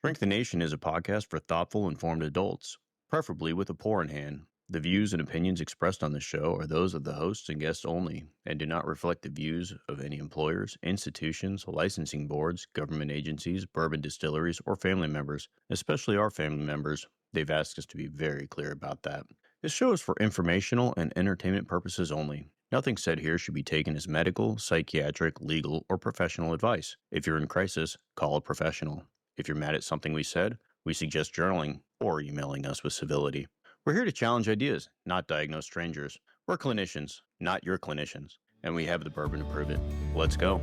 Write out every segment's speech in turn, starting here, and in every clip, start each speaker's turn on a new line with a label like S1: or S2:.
S1: Shrink the Nation is a podcast for thoughtful, informed adults, preferably with a pour in hand. The views and opinions expressed on the show are those of the hosts and guests only, and do not reflect the views of any employers, institutions, licensing boards, government agencies, bourbon distilleries, or family members, especially our family members. They've asked us to be very clear about that. This show is for informational and entertainment purposes only. Nothing said here should be taken as medical, psychiatric, legal, or professional advice. If you're in crisis, call a professional. If you're mad at something we said, we suggest journaling or emailing us with civility. We're here to challenge ideas, not diagnose strangers. We're clinicians, not your clinicians, and we have the bourbon to prove it. Let's go.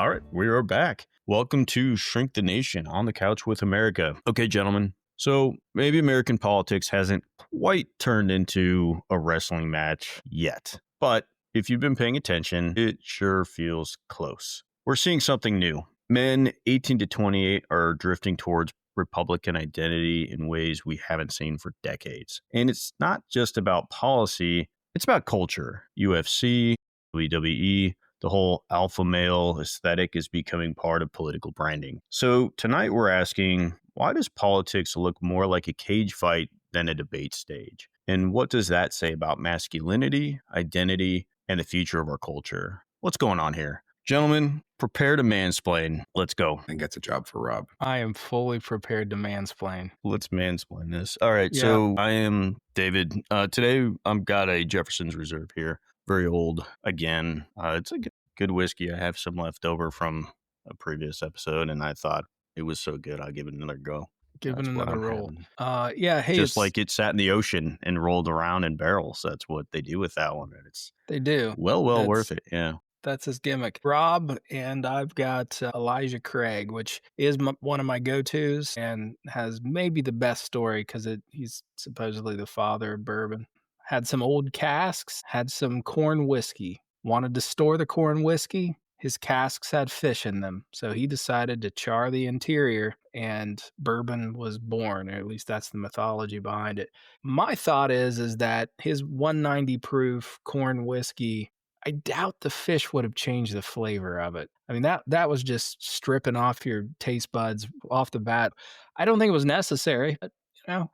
S1: All right, we are back. Welcome to Shrink the Nation on the Couch with America. Okay, gentlemen. So maybe American politics hasn't quite turned into a wrestling match yet. But if you've been paying attention, it sure feels close. We're seeing something new. Men 18 to 28 are drifting towards Republican identity in ways we haven't seen for decades. And it's not just about policy, it's about culture. UFC, WWE, the whole alpha male aesthetic is becoming part of political branding. So tonight we're asking, why does politics look more like a cage fight than a debate stage? And what does that say about masculinity, identity, and the future of our culture? What's going on here? Gentlemen, prepare to mansplain. Let's go.
S2: I think that's a job for Rob.
S3: I am fully prepared to mansplain.
S1: Let's mansplain this. All right,
S3: Yeah.
S1: so I am David. Today I've got a Jefferson's Reserve here. Very old again. It's a good whiskey. I have some left over from a previous episode, and I thought it was so good, I'll give it another go.
S3: Give it
S1: That's what
S3: another
S1: I'm
S3: roll.
S1: having.
S3: Yeah, hey,
S1: Just like it sat in the ocean and rolled around in barrels. That's what they do with that one. And it's
S3: they do.
S1: well
S3: That's-
S1: worth it. Yeah.
S3: That's his gimmick. Rob, and I've got Elijah Craig, which is one of my go-tos and has maybe the best story because he's supposedly the father of bourbon. Had some old casks, had some corn whiskey. Wanted to store the corn whiskey. His casks had fish in them, so he decided to char the interior, and bourbon was born, or at least that's the mythology behind it. My thought is that his 190 proof corn whiskey, I doubt the fish would have changed the flavor of it. I mean, that was just stripping off your taste buds off the bat. I don't think it was necessary, but,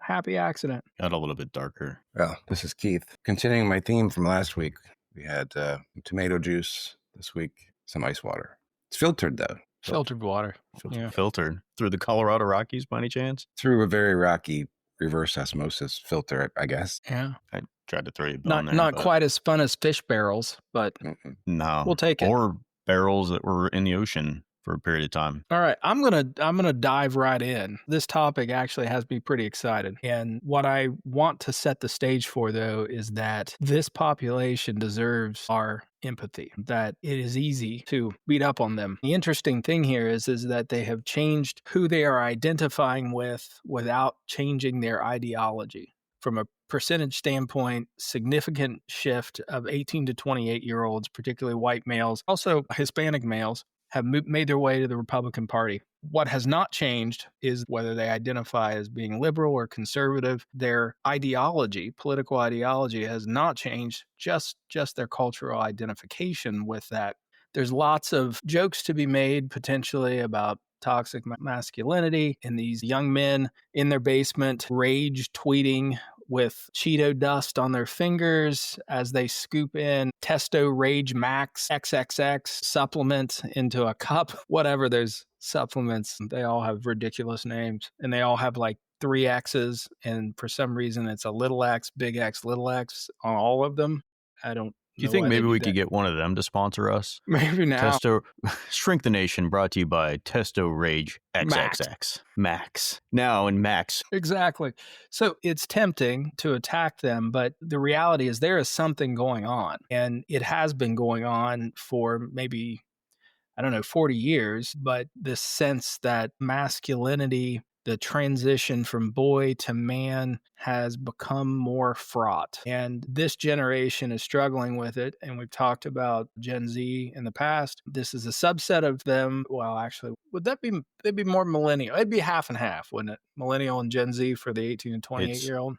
S3: happy accident.
S1: Got a little bit darker.
S2: Well, this is Keith. Continuing my theme from last week, we had tomato juice this week, some ice water. It's filtered, though.
S3: Filtered water. Yeah.
S1: Filtered through the Colorado Rockies by any chance?
S2: Through a very rocky reverse osmosis filter, I guess.
S3: Yeah.
S1: I tried to throw you a bone there.
S3: Not quite as fun as fish barrels, but
S1: No.
S3: we'll take it.
S1: Or barrels that were in the ocean for a period of time.
S3: All right, I'm gonna dive right in. This topic actually has me pretty excited, and what I want to set the stage for, though, is that this population deserves our empathy. That it is easy to beat up on them. The interesting thing here is that they have changed who they are identifying with without changing their ideology. From a percentage standpoint, significant shift of 18 to 28-year-olds, particularly white males, also Hispanic males, have made their way to the Republican Party. What has not changed is whether they identify as being liberal or conservative. Their ideology, political ideology, has not changed, just their cultural identification with that. There's lots of jokes to be made potentially about toxic masculinity and these young men in their basement rage tweeting with Cheeto dust on their fingers as they scoop in Testo-Rage-Max XXX supplement into a cup. Whatever, there's supplements. They all have ridiculous names, and they all have like 3 X's, and for some reason it's a little X, big X, little X on all of them. I don't
S1: Do you think maybe we could get one of them to sponsor us?
S3: Maybe now.
S1: Shrink the Nation, brought to you by Testo-Rage XXX Max. Now in Max.
S3: Exactly. So it's tempting to attack them, but the reality is there is something going on, and it has been going on for maybe, 40 years, but this sense that masculinity, the transition from boy to man, has become more fraught. And this generation is struggling with it. And we've talked about Gen Z in the past. This is a subset of them. Well, actually, they'd be more millennial. It'd be half and half, wouldn't it? Millennial and Gen Z for the 18 and 28-year-old.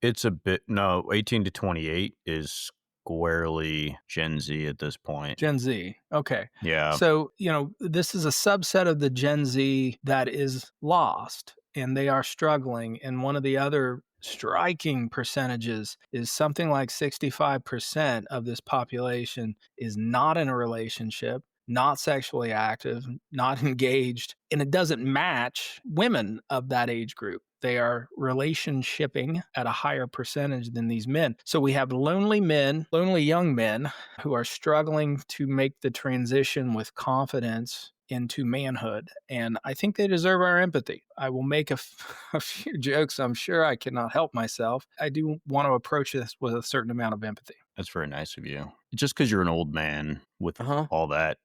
S1: It's a bit, no, 18 to 28 is squarely Gen Z at this point.
S3: Gen Z. Okay.
S1: Yeah.
S3: So, this is a subset of the Gen Z that is lost and they are struggling. And one of the other striking percentages is something like 65% of this population is not in a relationship, not sexually active, not engaged, and it doesn't match women of that age group. They are relationshiping at a higher percentage than these men. So we have lonely men, lonely young men who are struggling to make the transition with confidence into manhood. And I think they deserve our empathy. I will make a few jokes. I'm sure I cannot help myself. I do want to approach this with a certain amount of empathy.
S1: That's very nice of you. Just because you're an old man with all that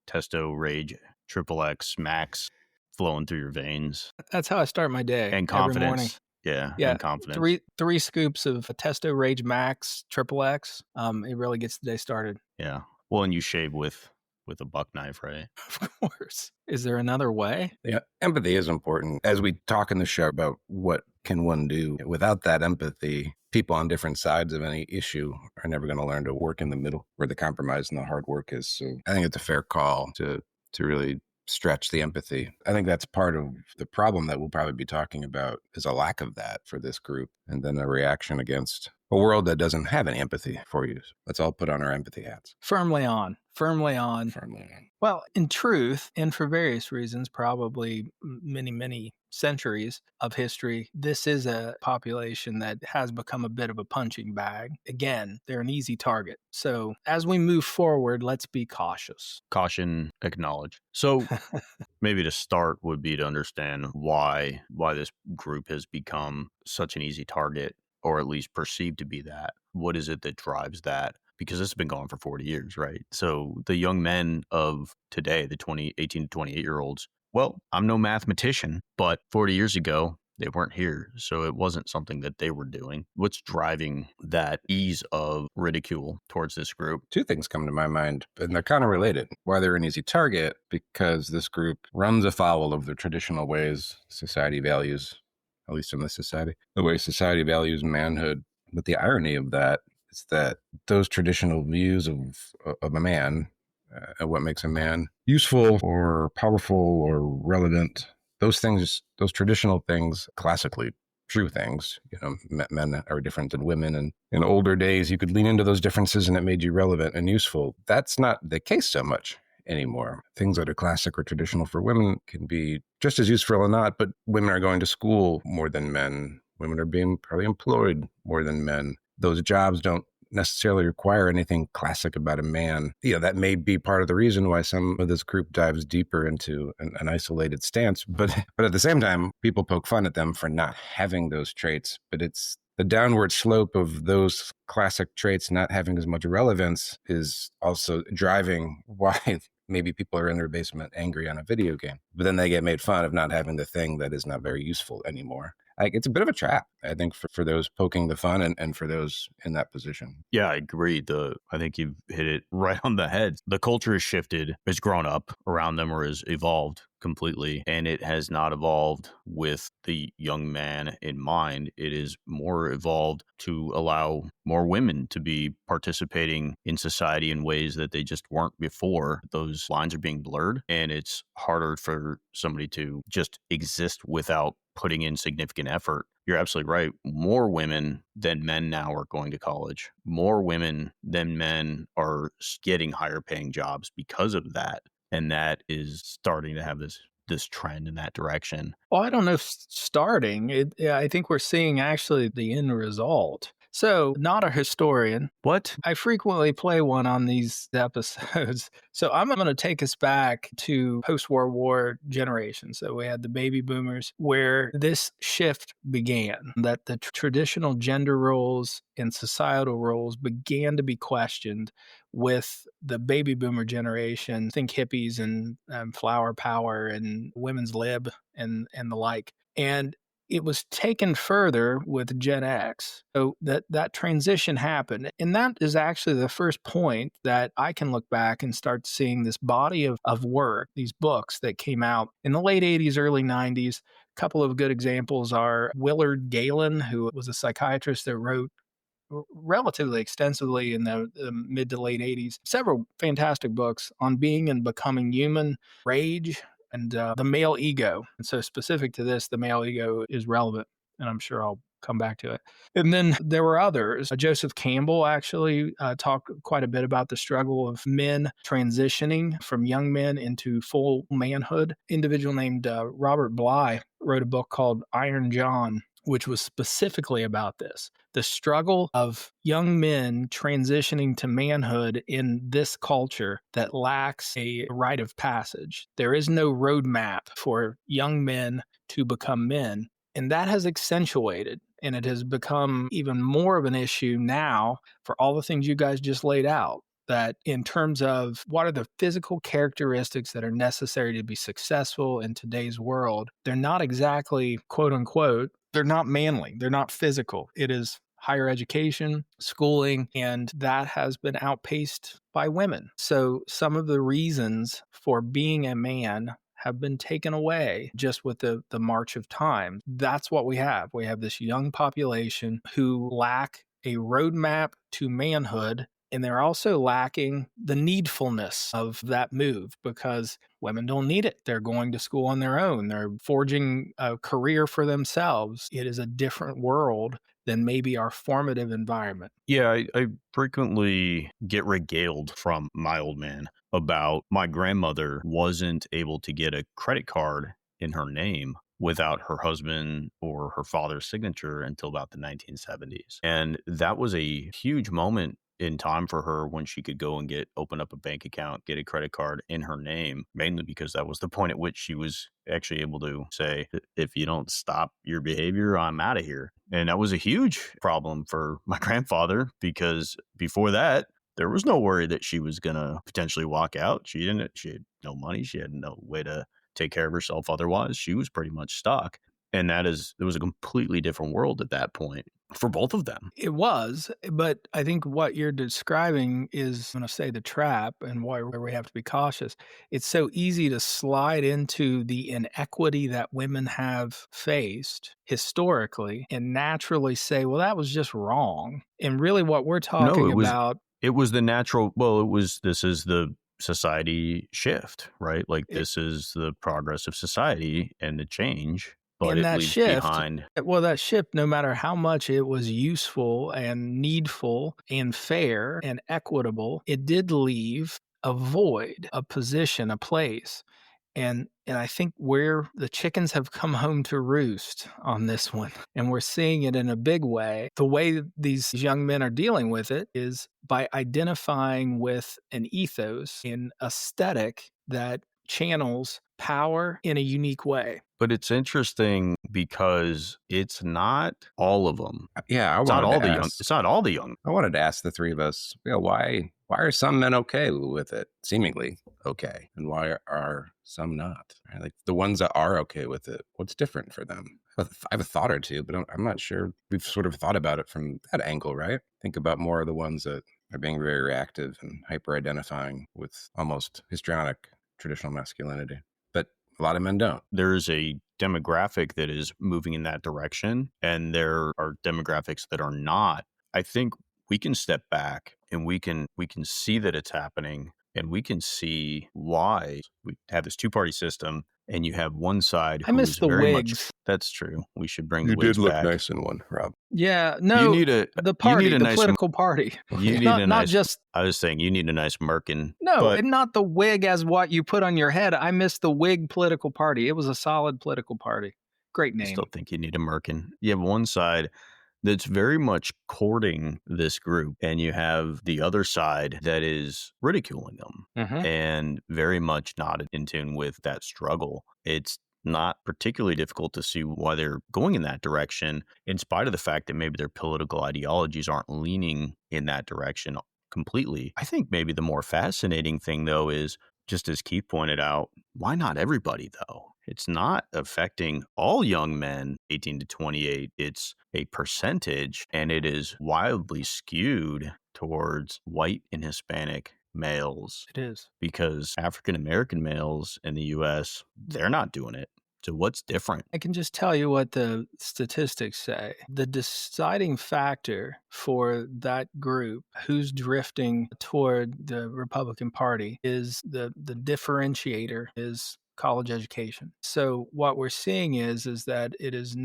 S1: Testo-Rage-Max flowing through your veins.
S3: That's how I start my day.
S1: And
S3: every morning.
S1: confidence. Yeah,
S3: Yeah,
S1: and confidence.
S3: three scoops of Testo-Rage-Max XXX. It really gets the day started.
S1: Yeah. Well, and you shave with a buck knife, right?
S3: Of course. Is there another way?
S2: Yeah, empathy is important. As we talk in the show about what can one do, without that empathy, people on different sides of any issue are never going to learn to work in the middle where the compromise and the hard work is. So I think it's a fair call to really stretch the empathy. I think that's part of the problem that we'll probably be talking about is a lack of that for this group, and then a reaction against a world that doesn't have any empathy for you. Let's all put on our empathy hats.
S3: Firmly on.
S2: Firmly on.
S3: Well, in truth, and for various reasons, probably many, many centuries of history, this is a population that has become a bit of a punching bag. Again, they're an easy target. So as we move forward, let's be cautious.
S1: Caution acknowledged. So maybe to start would be to understand why this group has become such an easy target, or at least perceived to be that. What is it that drives that? Because this has been going for 40 years, right? So the young men of today, the 18 to 28-year-olds, well, I'm no mathematician, but 40 years ago, they weren't here. So it wasn't something that they were doing. What's driving that ease of ridicule towards this group?
S2: Two things come to my mind, and they're kind of related. Why they're an easy target, because this group runs afoul of the traditional ways society values, at least in this society, the way society values manhood. But the irony of that is that those traditional views of a man, what makes a man useful or powerful or relevant, those things, those traditional things, classically true things, men are different than women. And in older days, you could lean into those differences and it made you relevant and useful. That's not the case so much anymore. Things that are classic or traditional for women can be just as useful or not, but women are going to school more than men. Women are being probably employed more than men. Those jobs don't necessarily require anything classic about a man. That may be part of the reason why some of this group dives deeper into an isolated stance. But at the same time, people poke fun at them for not having those traits. But it's the downward slope of those classic traits not having as much relevance is also driving why maybe people are in their basement angry on a video game. But then they get made fun of not having the thing that is not very useful anymore. It's a bit of a trap, I think, for those poking the fun and for those in that position.
S1: Yeah, I agree. I think you've hit it right on the head. The culture has shifted, has grown up around them, or has evolved completely, and it has not evolved with the young man in mind. It is more evolved to allow more women to be participating in society in ways that they just weren't before. Those lines are being blurred, and it's harder for somebody to just exist without putting in significant effort. You're absolutely right. More women than men now are going to college. More women than men are getting higher paying jobs because of that. And that is starting to have this trend in that direction.
S3: Well, I don't know if starting. I think we're seeing actually the end result. So, not a historian.
S1: What?
S3: I frequently play one on these episodes. So, I'm going to take us back to post-World War generation. So, we had the baby boomers where this shift began, that the traditional gender roles and societal roles began to be questioned with the baby boomer generation. Think hippies and flower power and women's lib and the like. And it was taken further with Gen X. So that transition happened. And that is actually the first point that I can look back and start seeing this body of work, these books that came out in the late 80s, early 90s, couple of good examples are Willard Galen, who was a psychiatrist that wrote relatively extensively in the mid to late 80s, several fantastic books on being and becoming human, rage, and the male ego. And so, specific to this, the male ego is relevant, and I'm sure I'll come back to it. And then there were others. Joseph Campbell actually talked quite a bit about the struggle of men transitioning from young men into full manhood. Individual named Robert Bly wrote a book called Iron John, which was specifically about this, the struggle of young men transitioning to manhood in this culture that lacks a rite of passage. There is no roadmap for young men to become men. And that has accentuated, and it has become even more of an issue now for all the things you guys just laid out. That in terms of what are the physical characteristics that are necessary to be successful in today's world, they're not exactly, quote unquote, they're not manly, they're not physical. It is higher education, schooling, and that has been outpaced by women. So some of the reasons for being a man have been taken away just with the march of time. That's what we have. We have this young population who lack a roadmap to manhood, and they're also lacking the needfulness of that move because women don't need it. They're going to school on their own. They're forging a career for themselves. It is a different world than maybe our formative environment.
S1: Yeah, I frequently get regaled from my old man about my grandmother wasn't able to get a credit card in her name without her husband or her father's signature until about the 1970s. And that was a huge moment in time for her when she could go and open up a bank account, get a credit card in her name, mainly because that was the point at which she was actually able to say, if you don't stop your behavior, I'm out of here. And that was a huge problem for my grandfather because before that, there was no worry that she was going to potentially walk out. She had no money. She had no way to take care of herself. Otherwise, she was pretty much stuck. And it was a completely different world at that point for both of them.
S3: It was, but I think what you're describing is, I'm going to say, the trap and where we have to be cautious. It's so easy to slide into the inequity that women have faced historically and naturally say, well, that was just wrong. And really what we're talking about.
S1: It was the natural, this is the society shift, right? Like this is the progress of society and the change. But
S3: and
S1: it leaves behind.
S3: Well, that shift, no matter how much it was useful and needful and fair and equitable, it did leave a void, a position, a place. And I think where the chickens have come home to roost on this one, and we're seeing it in a big way, the way these young men are dealing with it is by identifying with an ethos, an aesthetic that channels power in a unique way.
S1: But it's interesting because it's not all of them.
S2: Yeah,
S1: it's not all the young.
S2: I wanted to ask the three of us, why are some men okay with it, seemingly okay, and why are some not? Right? Like the ones that are okay with it, what's different for them? I have a thought or two, but I'm not sure we've sort of thought about it from that angle, right? Think about more of the ones that are being very reactive and hyper-identifying with almost histrionic traditional masculinity. But a lot of men don't.
S1: There's a demographic that is moving in that direction, and there are demographics that are not. I think we can step back and we can see that it's happening, and we can see why we have this two-party system. And you have one side.
S3: I miss the wigs.
S1: That's true. We should bring the wigs back.
S2: You did look nice in one, Rob.
S3: Yeah, no. The political party.
S1: You need I was saying you need a nice merkin.
S3: No, and not the wig as what you put on your head. I miss the wig political party. It was a solid political party. Great name.
S1: I still think you need a merkin. You have one side that's very much courting this group, and you have the other side that is ridiculing them and very much not in tune with that struggle. It's not particularly difficult to see why they're going in that direction, in spite of the fact that maybe their political ideologies aren't leaning in that direction completely. I think maybe the more fascinating thing, though, is just as Keith pointed out, why not everybody, though? It's not affecting all young men 18 to 28. It's a percentage, and it is wildly skewed towards white and Hispanic males.
S3: It is.
S1: Because African-American males in the U.S., they're not doing it. So what's different?
S3: I can just tell you what the statistics say. The deciding factor for that group who's drifting toward the Republican Party is the differentiator is college education. So what we're seeing is that it is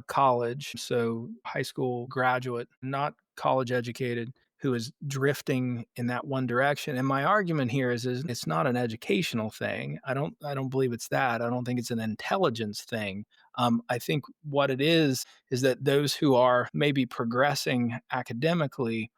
S3: college, so high school graduate, not college educated, who is drifting in that one direction. And my argument here is it's not an educational thing. I don't believe it's that. I don't think it's an intelligence thing. I think what it is that those who are maybe progressing academically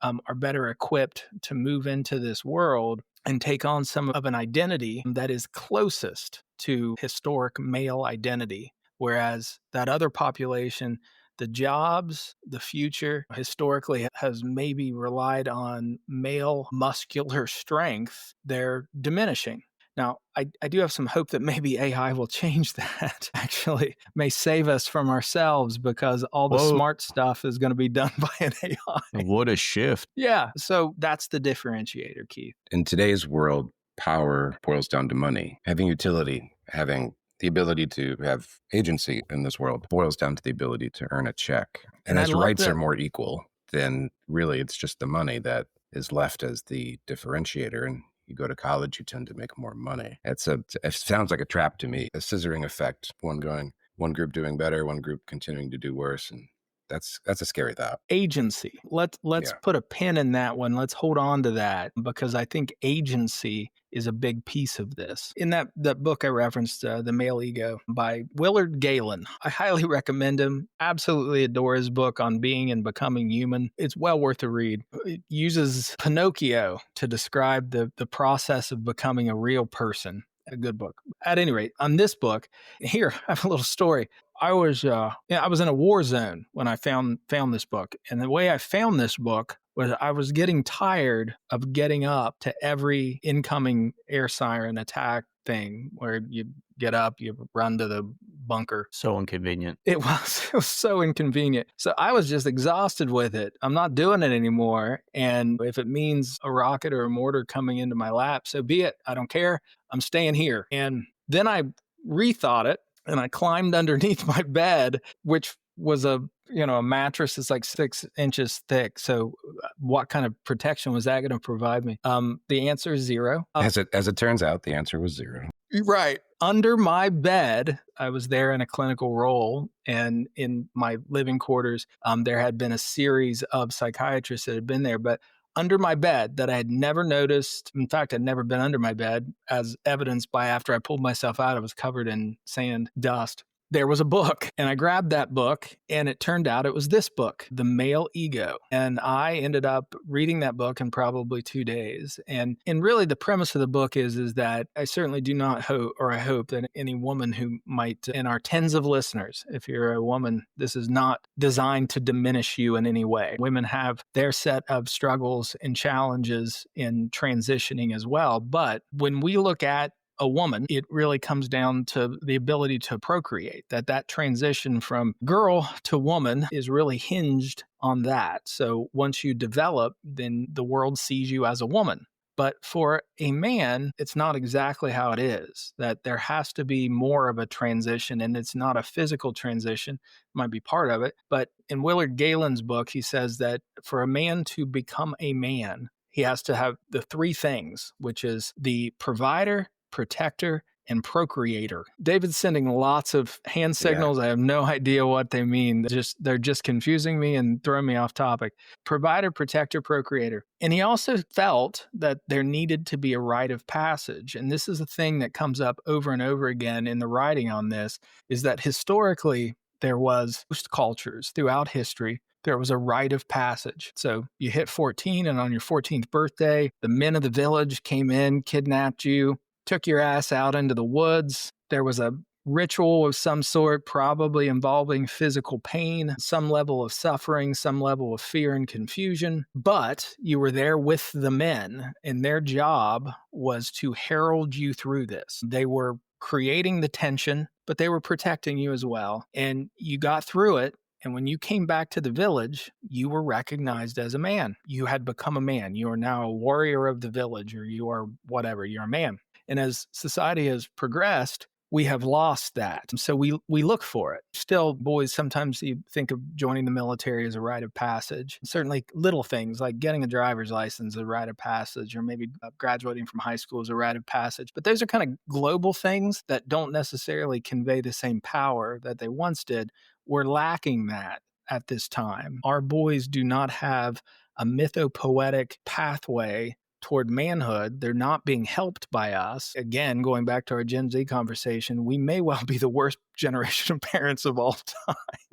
S3: are better equipped to move into this world and take on some of an identity that is closest to historic male identity. Whereas that other population, the jobs, the future historically has maybe relied on male muscular strength, they're diminishing. Now, I do have some hope that maybe AI will change that, actually, may save us from ourselves because all the smart stuff is going to be done by an AI.
S1: What a shift.
S3: Yeah. So that's the differentiator, Keith.
S2: In today's world, power boils down to money. Having utility, having the ability to have agency in this world boils down to the ability to earn a check. And as rights are more equal, then really it's just the money that is left as the differentiator. And you go to college, you tend to make more money. It sounds like a trap to me, a scissoring effect, one group doing better, one group continuing to do worse. And that's a scary thought.
S3: Agency. Let's put a pin in that one. Let's hold on to that because I think agency is a big piece of this. In that book I referenced, The Male Ego by Willard Galen, I highly recommend him. Absolutely adore his book on being and becoming human. It's well worth a read. It uses Pinocchio to describe the process of becoming a real person. A good book. At any rate, on this book, here I have a little story. I was in a war zone when I found this book, and the way I found this book was I was getting tired of getting up to every incoming air siren attack thing where you get up, you run to the bunker.
S1: So inconvenient.
S3: It was so inconvenient. So I was just exhausted with it. I'm not doing it anymore. And if it means a rocket or a mortar coming into my lap, so be it. I don't care. I'm staying here. And then I rethought it and I climbed underneath my bed, which was a mattress that's like 6 inches thick. So what kind of protection was that going to provide me? The answer is zero.
S2: As it turns out, the answer was zero.
S3: Right. Under my bed, I was there in a clinical role, and in my living quarters, there had been a series of psychiatrists that had been there, but under my bed that I had never noticed. In fact, I'd never been under my bed, as evidenced by after I pulled myself out, I was covered in sand, dust. There was a book, and I grabbed that book, and it turned out it was this book, The Male Ego. And I ended up reading that book in probably 2 days. And really the premise of the book is that I certainly do not hope, or I hope that any woman who might, and our tens of listeners, if you're a woman, this is not designed to diminish you in any way. Women have their set of struggles and challenges in transitioning as well. But when we look at a woman, it really comes down to the ability to procreate, that transition from girl to woman is really hinged on that. So once you develop, then the world sees you as a woman. But for a man, it's not exactly how it is, that there has to be more of a transition, and it's not a physical transition. It might be part of it. But in Willard Galen's book, he says that for a man to become a man, he has to have the 3 things, which is the provider, protector, and procreator. David's sending lots of hand signals. Yeah. I have no idea what they mean. They're just confusing me and throwing me off topic. Provider, protector, procreator. And he also felt that there needed to be a rite of passage. And this is a thing that comes up over and over again in the writing on this, is that historically there was most cultures throughout history. There was a rite of passage. So you hit 14, and on your 14th birthday, the men of the village came in, kidnapped you, took your ass out into the woods. There was a ritual of some sort, probably involving physical pain, some level of suffering, some level of fear and confusion. But you were there with the men, and their job was to herald you through this. They were creating the tension, but they were protecting you as well. And you got through it. And when you came back to the village, you were recognized as a man. You had become a man. You are now a warrior of the village, or you are whatever. You're a man. And as society has progressed, we have lost that. So we look for it. Still, boys, sometimes you think of joining the military as a rite of passage. Certainly little things like getting a driver's license is a rite of passage, or maybe graduating from high school is a rite of passage. But those are kind of global things that don't necessarily convey the same power that they once did. We're lacking that at this time. Our boys do not have a mythopoetic pathway toward manhood. They're not being helped by us. Again, going back to our Gen Z conversation, we may well be the worst generation of parents of all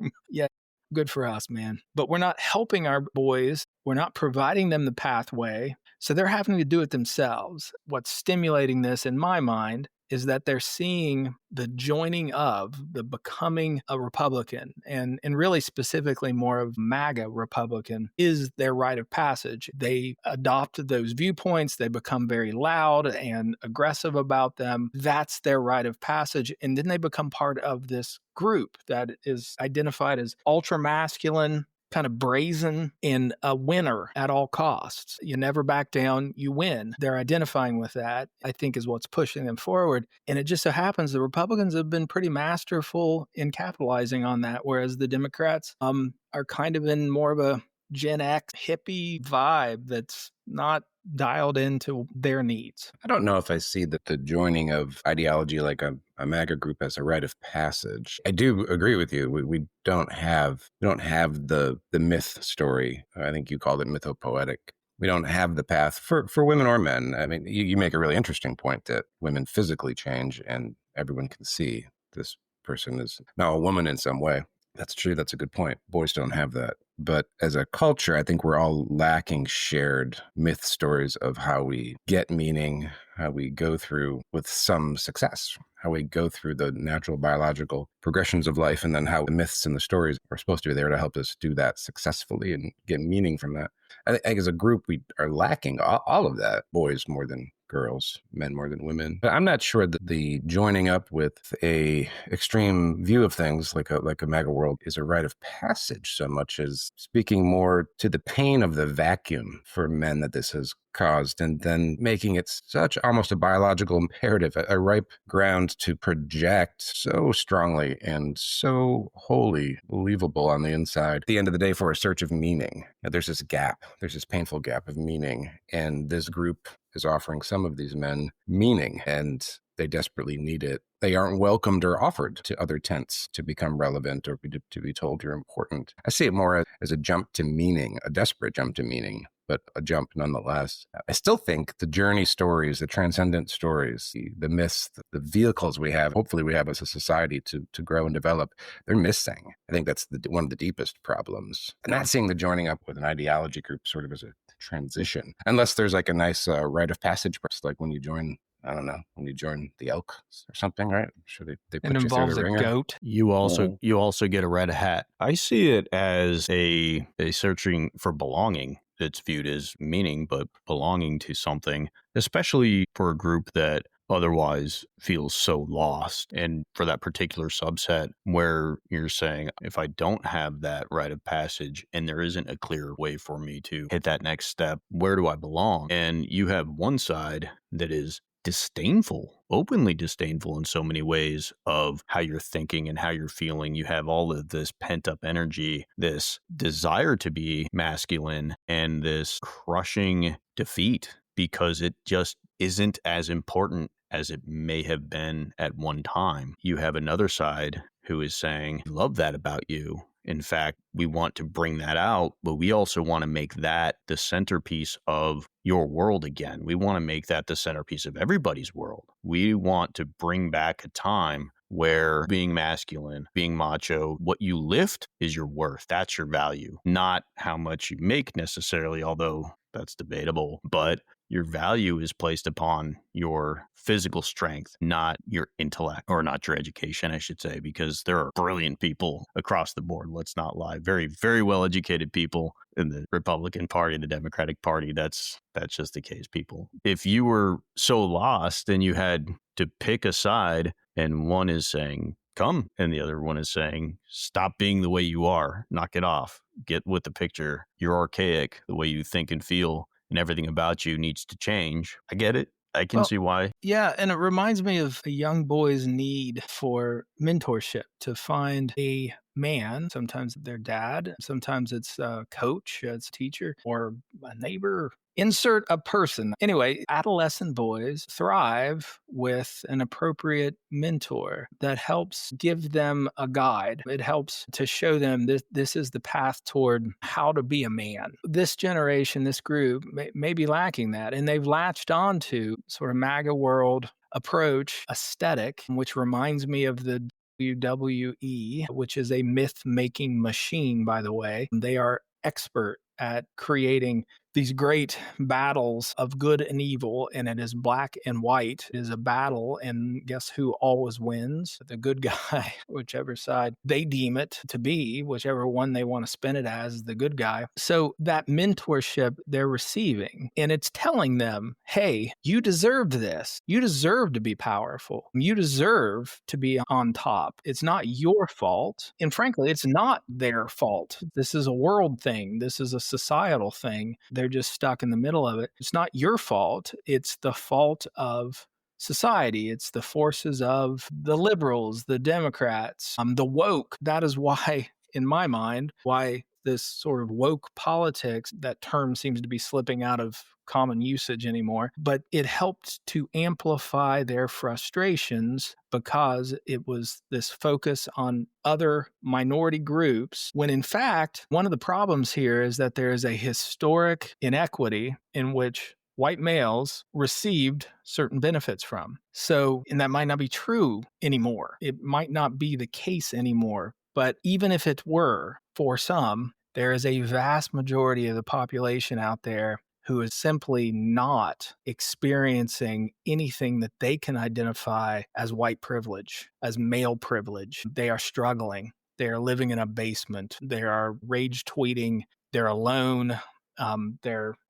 S3: time. Yeah, good for us, man. But we're not helping our boys. We're not providing them the pathway. So they're having to do it themselves. What's stimulating this in my mind is that they're seeing the joining of, the becoming a Republican, and really specifically more of MAGA Republican is their rite of passage. They adopt those viewpoints. They become very loud and aggressive about them. That's their rite of passage. And then they become part of this group that is identified as ultra masculine, kind of brazen, and a winner at all costs. You never back down, you win. They're identifying with that, I think, is what's pushing them forward. And it just so happens the Republicans have been pretty masterful in capitalizing on that, whereas the Democrats are kind of in more of a Gen X hippie vibe that's not dialed into their needs.
S2: I don't know if I see that the joining of ideology like a MAGA group as a rite of passage. I do agree with you. We don't have the myth story. I think you called it mythopoetic. We don't have the path for women or men. I mean, you make a really interesting point that women physically change and everyone can see this person is now a woman in some way. That's true. That's a good point. Boys don't have that. But as a culture, I think we're all lacking shared myth stories of how we get meaning, how we go through with some success, how we go through the natural biological progressions of life, and then how the myths and the stories are supposed to be there to help us do that successfully and get meaning from that. I think as a group, we are lacking all of that, boys more than girls, men more than women. But I'm not sure that the joining up with a extreme view of things like a MAGA world is a rite of passage so much as speaking more to the pain of the vacuum for men that this has caused, and then making it such almost a biological imperative, a ripe ground to project so strongly and so wholly believable on the inside. At the end of the day, for a search of meaning, there's this gap, there's this painful gap of meaning, and this group is offering some of these men meaning, and they desperately need it. They aren't welcomed or offered to other tents to become relevant or to be told you're important. I see it more as a jump to meaning, a desperate jump to meaning, but a jump nonetheless. I still think the journey stories, the transcendent stories, the myths, the vehicles we have, hopefully we have as a society to grow and develop, they're missing. I think that's one of the deepest problems. And not seeing the joining up with an ideology group sort of as a transition, unless there's like a nice rite of passage, like when you join, I don't know, when you join the Elks or something, right? I'm sure they put
S3: It
S2: you
S3: involves
S2: through the
S3: a
S2: ringer.
S3: goat.
S1: You also get a red hat. I see it as a searching for belonging. It's viewed as meaning, but belonging to something, especially for a group that otherwise feels so lost. And for that particular subset where you're saying, if I don't have that rite of passage and there isn't a clear way for me to hit that next step, where do I belong? And you have one side that is disdainful, openly disdainful in so many ways of how you're thinking and how you're feeling. You have all of this pent up energy, this desire to be masculine, and this crushing defeat because it just isn't as important as it may have been at one time. You have another side who is saying, "We love that about you. In fact, we want to bring that out, but we also want to make that the centerpiece of your world again. We want to make that the centerpiece of everybody's world. We want to bring back a time where being masculine, being macho, what you lift is your worth. That's your value, not how much you make necessarily, although that's debatable, but your value is placed upon your physical strength, not your intellect, or not your education, I should say, because there are brilliant people across the board. Let's not lie. Very, very well-educated people in the Republican Party, the Democratic Party. That's just the case, people. If you were so lost and you had to pick a side and one is saying, come, and the other one is saying, stop being the way you are, knock it off, get with the picture. You're archaic, the way you think and feel and everything about you needs to change. I get it. I can
S3: Well,
S1: see why.
S3: Yeah, and it reminds me of a young boy's need for mentorship, to find a man, sometimes their dad, sometimes it's a coach, it's a teacher, or a neighbor. Insert a person. Anyway, adolescent boys thrive with an appropriate mentor that helps give them a guide. It helps to show them this is the path toward how to be a man. This generation, this group may be lacking that, and they've latched on to sort of MAGA world approach aesthetic, which reminds me of the WWE, which is a myth making machine, by the way. They are expert at creating these great battles of good and evil, and it is black and white. It is a battle, and guess who always wins? The good guy, whichever side they deem it to be, whichever one they want to spin it as the good guy. So that mentorship they're receiving, and it's telling them, hey, you deserved this. You deserve to be powerful. You deserve to be on top. It's not your fault. And frankly, it's not their fault. This is a world thing. This is a societal thing. They're just stuck in the middle of it. It's not your fault. It's the fault of society. It's the forces of the liberals, the Democrats, the woke. That is why, in my mind, why this sort of woke politics, that term seems to be slipping out of common usage anymore, but it helped to amplify their frustrations because it was this focus on other minority groups, when in fact, one of the problems here is that there is a historic inequity in which white males received certain benefits from. So, and that might not be true anymore. It might not be the case anymore. But even if it were, for some, there is a vast majority of the population out there who is simply not experiencing anything that they can identify as white privilege, as male privilege. They are struggling. They are living in a basement. They are rage tweeting. They're alone.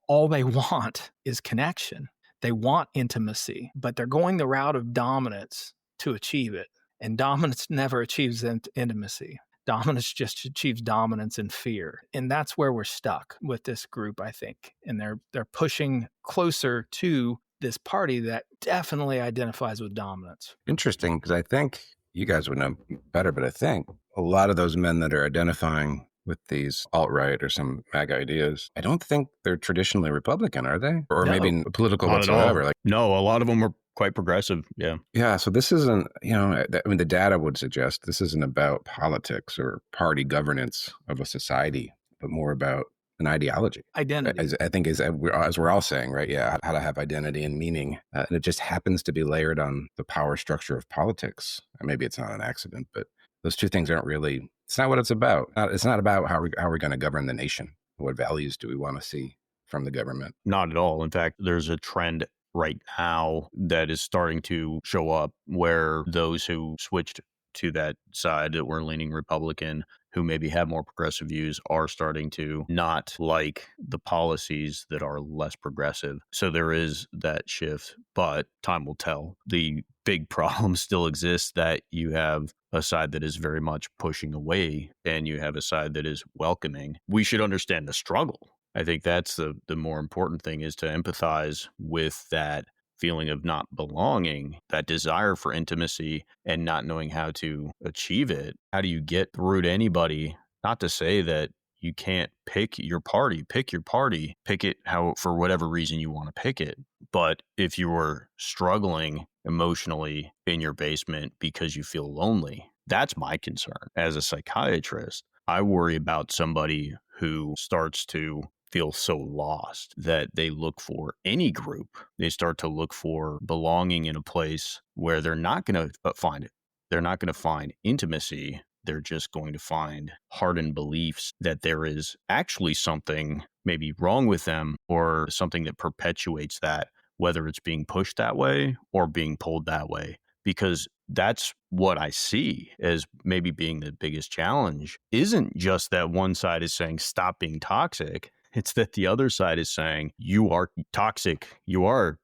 S3: All they want is connection. They want intimacy, but they're going the route of dominance to achieve it. And dominance never achieves intimacy. Dominance just achieves dominance and fear. And that's where we're stuck with this group, I think. And they're pushing closer to this party that definitely identifies with dominance.
S2: Interesting, because I think you guys would know better, but I think a lot of those men that are identifying with these alt-right or some MAGA ideas, I don't think they're traditionally Republican, are they? Or
S3: No,
S2: maybe political
S1: not at all.
S2: whatsoever. Like,
S1: No, a lot of them are quite progressive. Yeah.
S2: yeah, so this isn't, I mean, the data would suggest this isn't about politics or party governance of a society, but more about an ideology.
S3: Identity.
S2: I think as we're all saying, right? Yeah, how to have identity and meaning. And it just happens to be layered on the power structure of politics. And maybe it's not an accident, but those two things aren't really, it's not what it's about. It's not about how we're going to govern the nation. What values do we want to see from the government?
S1: Not at all. In fact, there's a trend right now that is starting to show up where those who switched to that side that were leaning Republican, who maybe have more progressive views, are starting to not like the policies that are less progressive. So there is that shift, but time will tell. The big problem still exists that you have a side that is very much pushing away and you have a side that is welcoming. We should understand the struggle. I think that's the more important thing, is to empathize with that feeling of not belonging, that desire for intimacy and not knowing how to achieve it. How do you get through to anybody? Not to say that you can't pick your party, pick it how, for whatever reason you want to pick it. But if you were struggling emotionally in your basement because you feel lonely, that's my concern. As a psychiatrist, I worry about somebody who starts to feel so lost that they look for any group. They start to look for belonging in a place where they're not going to find it. They're not going to find intimacy. They're just going to find hardened beliefs that there is actually something maybe wrong with them, or something that perpetuates that, whether it's being pushed that way or being pulled that way. Because that's what I see as maybe being the biggest challenge. Isn't just that one side is saying, stop being toxic. It's that the other side is saying, you are toxic,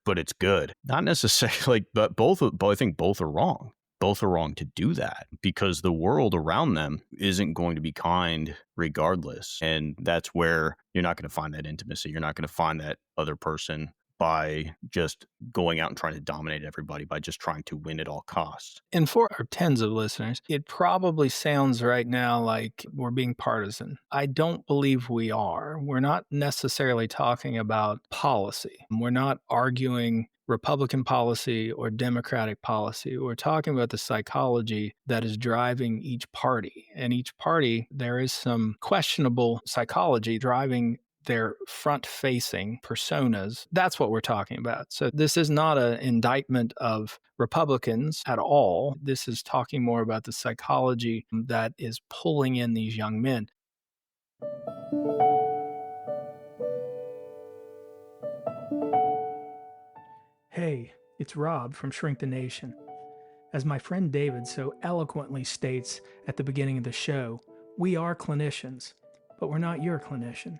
S1: but it's good. Not necessarily, but I think both are wrong. Both are wrong to do that, because the world around them isn't going to be kind regardless. And that's where you're not going to find that intimacy. You're not going to find that other person by just going out and trying to dominate everybody, by just trying to win at all costs.
S3: And for our tens of listeners, it probably sounds right now like we're being partisan. I don't believe we are. We're not necessarily talking about policy. We're not arguing Republican policy or Democratic policy. We're talking about the psychology that is driving each party. And each party, there is some questionable psychology driving their front-facing personas. That's what we're talking about. So this is not an indictment of Republicans at all. This is talking more about the psychology that is pulling in these young men.
S4: Hey, it's Rob from Shrink the Nation. As my friend David so eloquently states at the beginning of the show, we are clinicians, but we're not your clinician.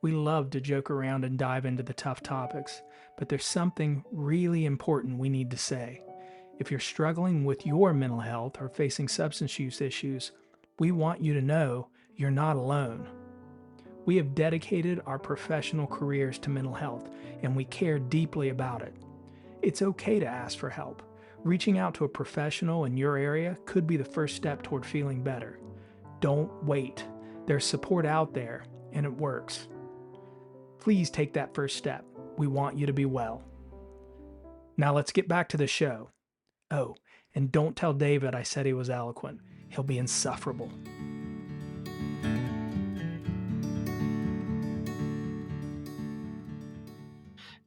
S4: We love to joke around and dive into the tough topics, but there's something really important we need to say. If you're struggling with your mental health or facing substance use issues, we want you to know you're not alone. We have dedicated our professional careers to mental health, and we care deeply about it. It's okay to ask for help. Reaching out to a professional in your area could be the first step toward feeling better. Don't wait. There's support out there, and it works. Please take that first step. We want you to be well. Now let's get back to the show. Oh, and don't tell David I said he was eloquent. He'll be insufferable.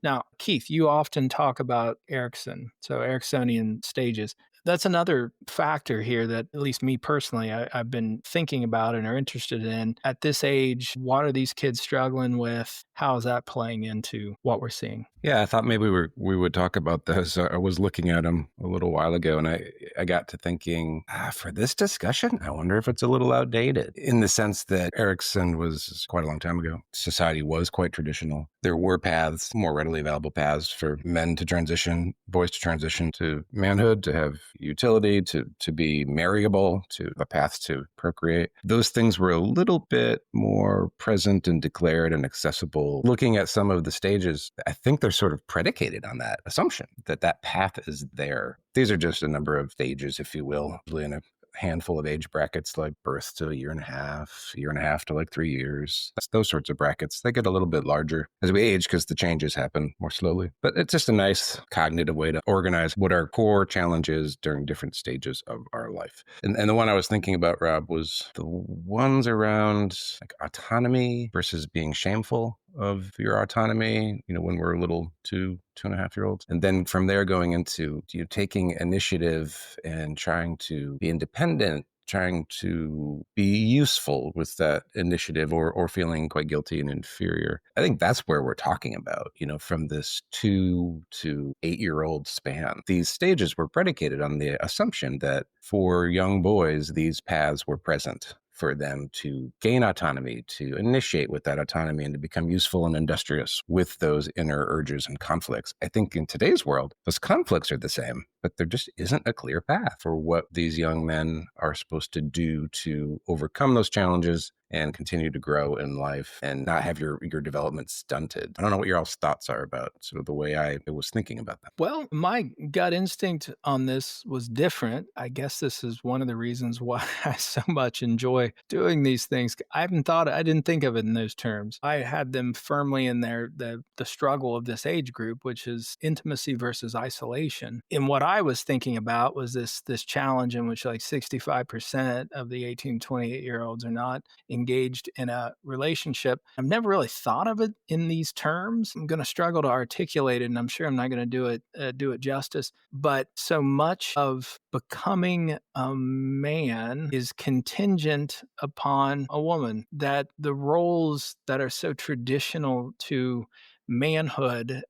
S3: Now, Keith, you often talk about Erikson, so Ericksonian stages. That's another factor here that, at least me personally, I've been thinking about and are interested in. At this age, what are these kids struggling with? How is that playing into what we're seeing?
S2: Yeah, I thought maybe we would talk about this. I was looking at them a little while ago, and I got to thinking, for this discussion, I wonder if it's a little outdated, in the sense that Erikson was quite a long time ago. Society was quite traditional. There were paths, more readily available paths for men to transition, boys to transition to manhood, to have utility, to be marriable, to a path to procreate. Those things were a little bit more present and declared and accessible. Looking at some of the stages, I think they're sort of predicated on that assumption that that path is there. These are just a number of stages, if you will, usually in a handful of age brackets, like birth to a year and a half to like 3 years. That's those sorts of brackets. They get a little bit larger as we age because the changes happen more slowly. But it's just a nice cognitive way to organize what our core challenge is during different stages of our life. And the one I was thinking about, Rob, was the ones around like autonomy versus being shameful of your autonomy, when we're little 2.5-year-olds. And then from there going into taking initiative and trying to be independent, trying to be useful with that initiative or feeling quite guilty and inferior. I think that's where we're talking about, from this 2 to 8-year-old span. These stages were predicated on the assumption that for young boys, these paths were present for them to gain autonomy, to initiate with that autonomy, and to become useful and industrious with those inner urges and conflicts. I think in today's world, those conflicts are the same, but there just isn't a clear path for what these young men are supposed to do to overcome those challenges and continue to grow in life and not have your development stunted. I don't know what your all's thoughts are about sort of the way I was thinking about that.
S3: Well, my gut instinct on this was different. I guess this is one of the reasons why I so much enjoy doing these things. I didn't think of it in those terms. I had them firmly in there, the struggle of this age group, which is intimacy versus isolation. And what I was thinking about was this challenge in which like 65% of the 18, 28-year-olds are not engaged in a relationship. I've never really thought of it in these terms. I'm going to struggle to articulate it, and I'm sure I'm not going to do it justice. But so much of becoming a man is contingent upon a woman, that the roles that are so traditional to manhood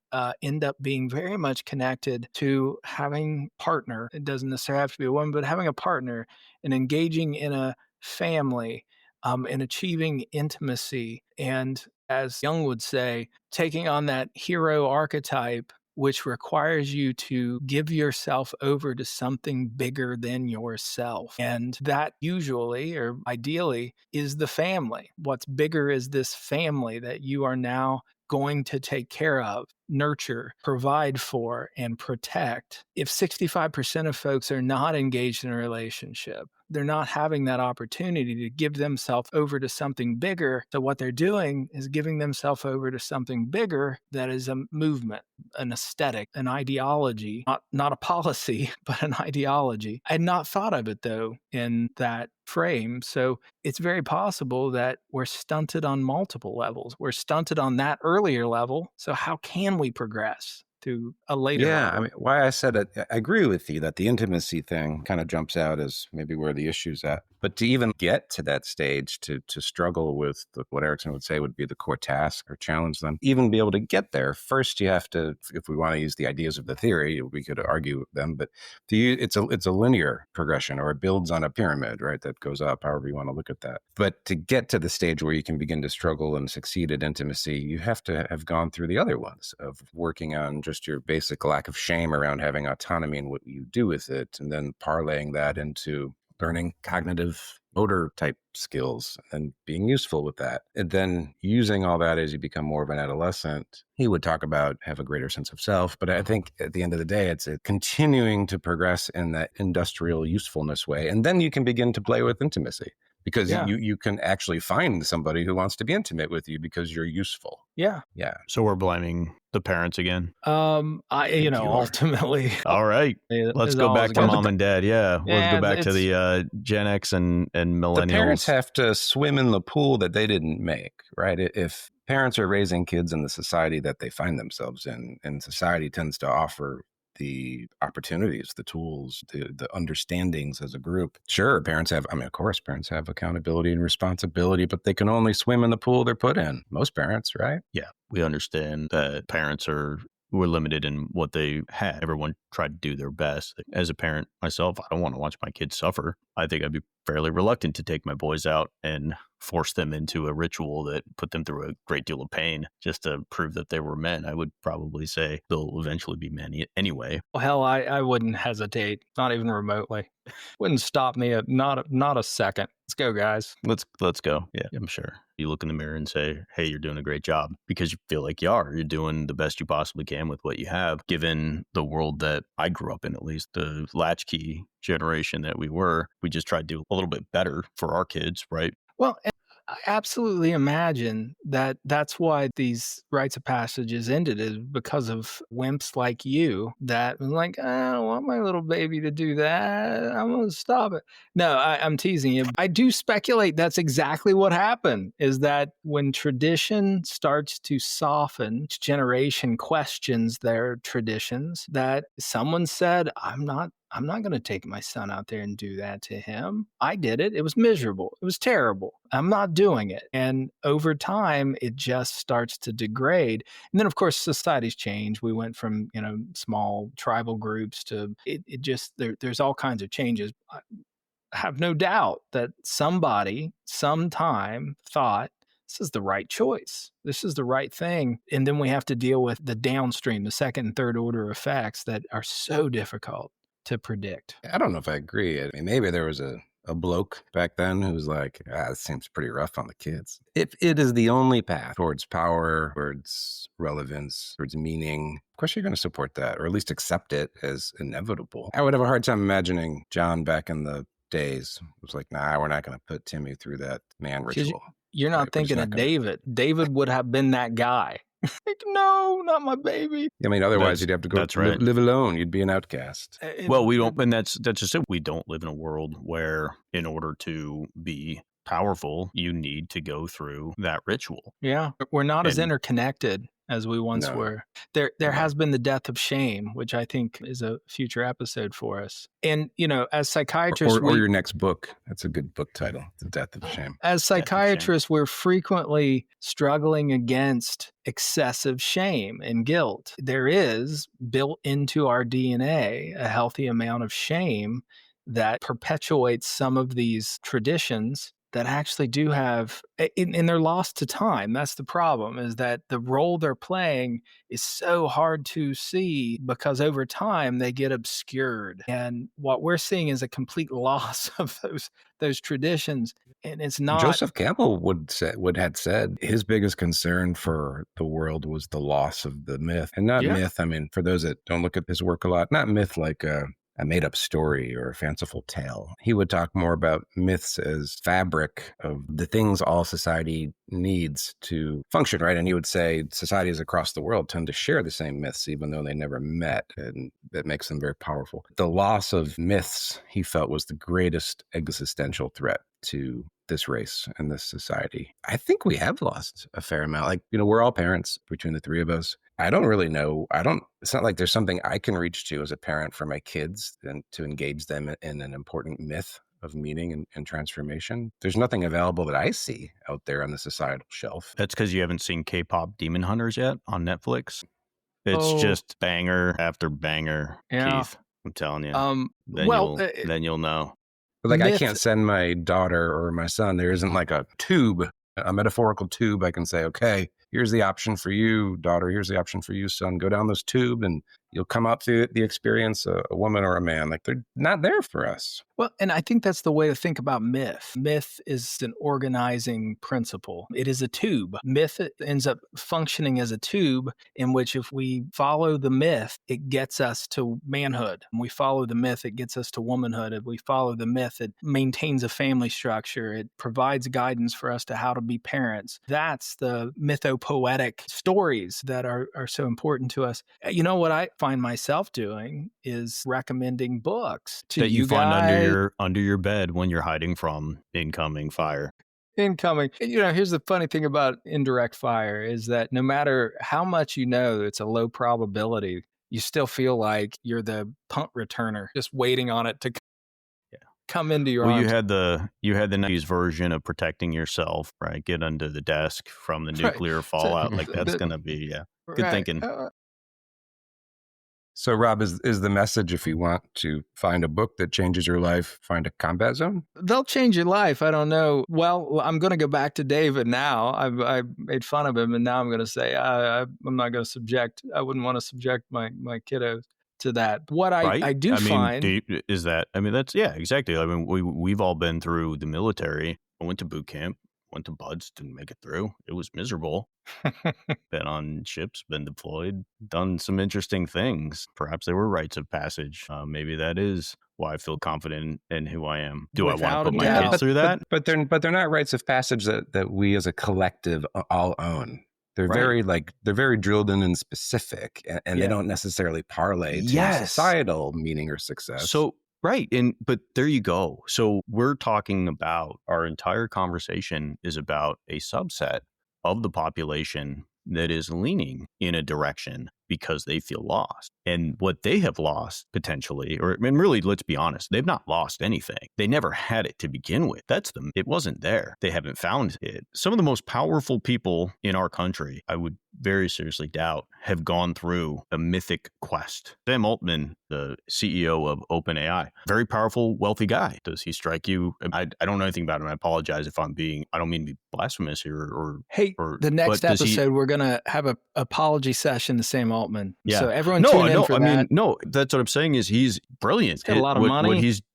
S3: end up being very much connected to having a partner. It doesn't necessarily have to be a woman, but having a partner and engaging in a family and achieving intimacy. And as Jung would say, taking on that hero archetype, which requires you to give yourself over to something bigger than yourself. And that usually, or ideally, is the family. What's bigger is this family that you are now going to take care of, nurture, provide for, and protect, if 65% of folks are not engaged in a relationship, they're not having that opportunity to give themselves over to something bigger. So what they're doing is giving themselves over to something bigger that is a movement, an aesthetic, an ideology, not a policy, but an ideology. I had not thought of it, though, in that frame. So it's very possible that we're stunted on multiple levels. We're stunted on that earlier level. So how can we progress to a later
S2: Yeah,
S3: level?
S2: I mean, why I said it, I agree with you that the intimacy thing kind of jumps out as maybe where the issue's at. But to even get to that stage, to struggle with what Erickson would say would be the core task or challenge them, even be able to get there, first you have to, if we want to use the ideas of the theory, we could argue them, but it's a linear progression, or it builds on a pyramid, right? That goes up, however you want to look at that. But to get to the stage where you can begin to struggle and succeed at intimacy, you have to have gone through the other ones of working on just your basic lack of shame around having autonomy and what you do with it, and then parlaying that into learning cognitive motor type skills and being useful with that. And then using all that as you become more of an adolescent, he would talk about have a greater sense of self. But I think at the end of the day, it's continuing to progress in that industrial usefulness way. And then you can begin to play with intimacy, because you can actually find somebody who wants to be intimate with you because you're useful.
S3: Yeah.
S2: Yeah.
S1: So we're blaming the parents again.
S3: Ultimately.
S1: All right. Let's go back to mom and dad. Yeah. Let's go back to the Gen X and millennials.
S2: The parents have to swim in the pool that they didn't make, right? If parents are raising kids in the society that they find themselves in, and society tends to offer the opportunities, the tools, the understandings as a group. Sure, parents have, of course, parents have accountability and responsibility, but they can only swim in the pool they're put in. Most parents, right?
S1: Yeah, we understand that parents were limited in what they had. Everyone tried to do their best. As a parent myself, I don't want to watch my kids suffer. I think I'd be fairly reluctant to take my boys out and force them into a ritual that put them through a great deal of pain just to prove that they were men. I would probably say they'll eventually be men anyway.
S3: Well, hell, I wouldn't hesitate, not even remotely. Wouldn't stop me not a second. Let's go, guys.
S1: Let's go. Yeah, I'm sure. You look in the mirror and say, hey, you're doing a great job, because you feel like you are. You're doing the best you possibly can with what you have, given the world that I grew up in, at least the latchkey generation that we were. We just tried to do a little bit better for our kids, right?
S3: Well, I absolutely imagine that that's why these rites of passages ended, is because of wimps like you that was like, I don't want my little baby to do that. I'm going to stop it. No, I'm teasing you. I do speculate that's exactly what happened, is that when tradition starts to soften, each generation questions their traditions, that someone said, I'm not going to take my son out there and do that to him. I did it. It was miserable. It was terrible. I'm not doing it. And over time, it just starts to degrade. And then, of course, societies change. We went from, small tribal groups to it just, there's all kinds of changes. I have no doubt that somebody, sometime thought, this is the right choice. This is the right thing. And then we have to deal with the downstream, the second and third order effects that are so difficult to predict.
S2: I don't know if I agree. I mean, maybe there was a bloke back then who was like, this seems pretty rough on the kids. If it is the only path towards power, towards relevance, towards meaning, of course you're going to support that, or at least accept it as inevitable. I would have a hard time imagining John back in the days was like, nah, we're not going to put Timmy through that man ritual.
S3: You're not thinking of David. David would have been that guy. Like, no, not my baby.
S2: I mean, otherwise you'd have to go live alone. You'd be an outcast.
S1: Well, we don't, and that's just it. We don't live in a world where, in order to be powerful, you need to go through that ritual.
S3: Yeah, we're not as interconnected as we once were. There has been the death of shame, which I think is a future episode for us. And, as psychiatrists...
S2: Or your next book. That's a good book title, The Death of Shame.
S3: As psychiatrists, we're frequently struggling against excessive shame and guilt. There is, built into our DNA, a healthy amount of shame that perpetuates some of these traditions that actually do have, and they're lost to time. That's the problem, is that the role they're playing is so hard to see because over time they get obscured. And what we're seeing is a complete loss of those traditions. And it's not.
S2: Joseph Campbell would had said his biggest concern for the world was the loss of the myth. And not myth, I mean, for those that don't look at his work a lot, not myth like a made-up story or a fanciful tale. He would talk more about myths as fabric of the things all society needs to function, right? And he would say societies across the world tend to share the same myths, even though they never met, and that makes them very powerful. The loss of myths, he felt, was the greatest existential threat to this race and this society. I think we have lost a fair amount. Like, we're all parents between the three of us. I don't really know. It's not like there's something I can reach to as a parent for my kids and to engage them in an important myth of meaning and transformation. There's nothing available that I see out there on the societal shelf.
S1: That's because you haven't seen K-pop Demon Hunters yet on Netflix. It's just banger after banger, Keith. I'm telling you. Then you'll know.
S2: But I can't send my daughter or my son. There isn't like a tube, a metaphorical tube. I can say, okay, here's the option for you, daughter. Here's the option for you, son. Go down this tube and you'll come up through the experience, a woman or a man. Like, they're not there for us.
S3: Well, and I think that's the way to think about myth. Myth is an organizing principle. It is a tube. Myth ends up functioning as a tube in which if we follow the myth, it gets us to manhood. When we follow the myth, it gets us to womanhood. If we follow the myth, it maintains a family structure. It provides guidance for us to how to be parents. That's the mythopoetic stories that are so important to us. You know what I find myself doing is recommending books to
S1: that you find
S3: guys.
S1: under your bed when you're hiding from incoming fire.
S3: Incoming. Here's the funny thing about indirect fire is that no matter how much it's a low probability, you still feel like you're the punt returner, just waiting on it to come into your arms.
S1: You had the 90s version of protecting yourself, right? Get under the desk from the nuclear fallout. Like that's going to be, good thinking.
S2: So, Rob, is the message, if you want to find a book that changes your life, find a combat zone?
S3: They'll change your life. I don't know. Well, I'm going to go back to David now. I made fun of him, and now I'm going to say I'm not going to I wouldn't want to subject my kiddos to that. What I do find
S1: is that, that's, exactly. I mean, we've all been through the military. I went to boot camp. Went to Buds, didn't make it through. It was miserable. Been on ships, been deployed, done some interesting things. Perhaps they were rites of passage. Maybe that is why I feel confident in who I am. Do I want to put my kids through that?
S2: But they're not rites of passage that we as a collective all own. They're very drilled in and specific, and they don't necessarily parlay to societal meaning or success.
S1: So. Right. But there you go. So we're talking about, our entire conversation is about a subset of the population that is leaning in a direction because they feel lost. And what they have lost potentially, really, let's be honest, they've not lost anything. They never had it to begin with. It wasn't there. They haven't found it. Some of the most powerful people in our country, I would very seriously doubt, have gone through a mythic quest. Sam Altman, the CEO of OpenAI, very powerful, wealthy guy. Does he strike you? I don't know anything about him. I apologize if I don't mean to be blasphemous here.
S3: The next episode, we're going to have an apology session to Sam Altman.
S1: Yeah.
S3: So everyone tune in for that.
S1: That's what I'm saying is he's brilliant.
S3: He's got a lot of money.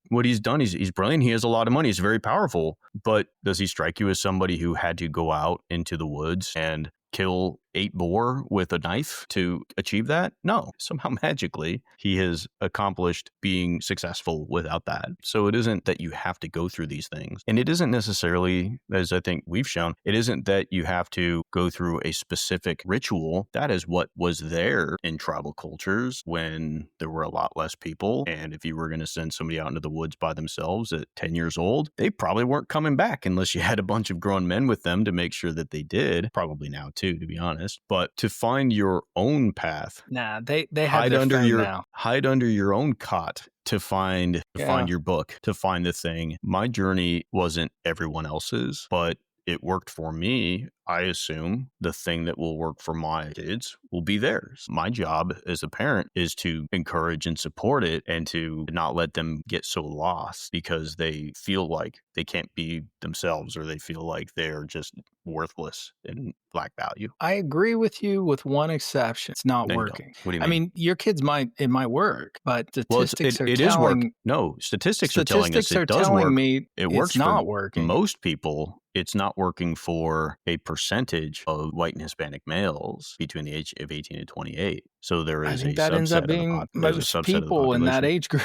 S1: What he's done, he's brilliant. He has a lot of money. He's very powerful. But does he strike you as somebody who had to go out into the woods and kill 8 boar with a knife to achieve that? No. Somehow magically, he has accomplished being successful without that. So it isn't that you have to go through these things. And it isn't necessarily, as I think we've shown, it isn't that you have to go through a specific ritual. That is what was there in tribal cultures when there were a lot less people. And if you were going to send somebody out into the woods by themselves at 10 years old, they probably weren't coming back unless you had a bunch of grown men with them to make sure that they did. Probably now too, to be honest. But to find your own path,
S3: they have their phone now.
S1: Hide under your own cot to find your book, to find the thing. My journey wasn't everyone else's, but it worked for me. I assume the thing that will work for my kids will be theirs. My job as a parent is to encourage and support it and to not let them get so lost because they feel like they can't be themselves or they feel like they're just worthless and lack value.
S3: I agree with you with one exception. It's not
S1: No, you don't.
S3: working.
S1: What do you
S3: I
S1: mean?
S3: mean, your kids it might work, but
S1: Well,
S3: statistics are
S1: it is work.
S3: telling
S1: No, statistics are telling us it does
S3: telling
S1: work.
S3: me
S1: It works
S3: it's not
S1: for
S3: working.
S1: most people. It's not working for a percentage of white and Hispanic males between the age of 18 and 28. So there
S3: I
S1: is
S3: think
S1: a
S3: that ends up
S1: subset of the
S3: being
S1: there's a
S3: most
S1: subset of the
S3: people in that
S1: population.
S3: age group.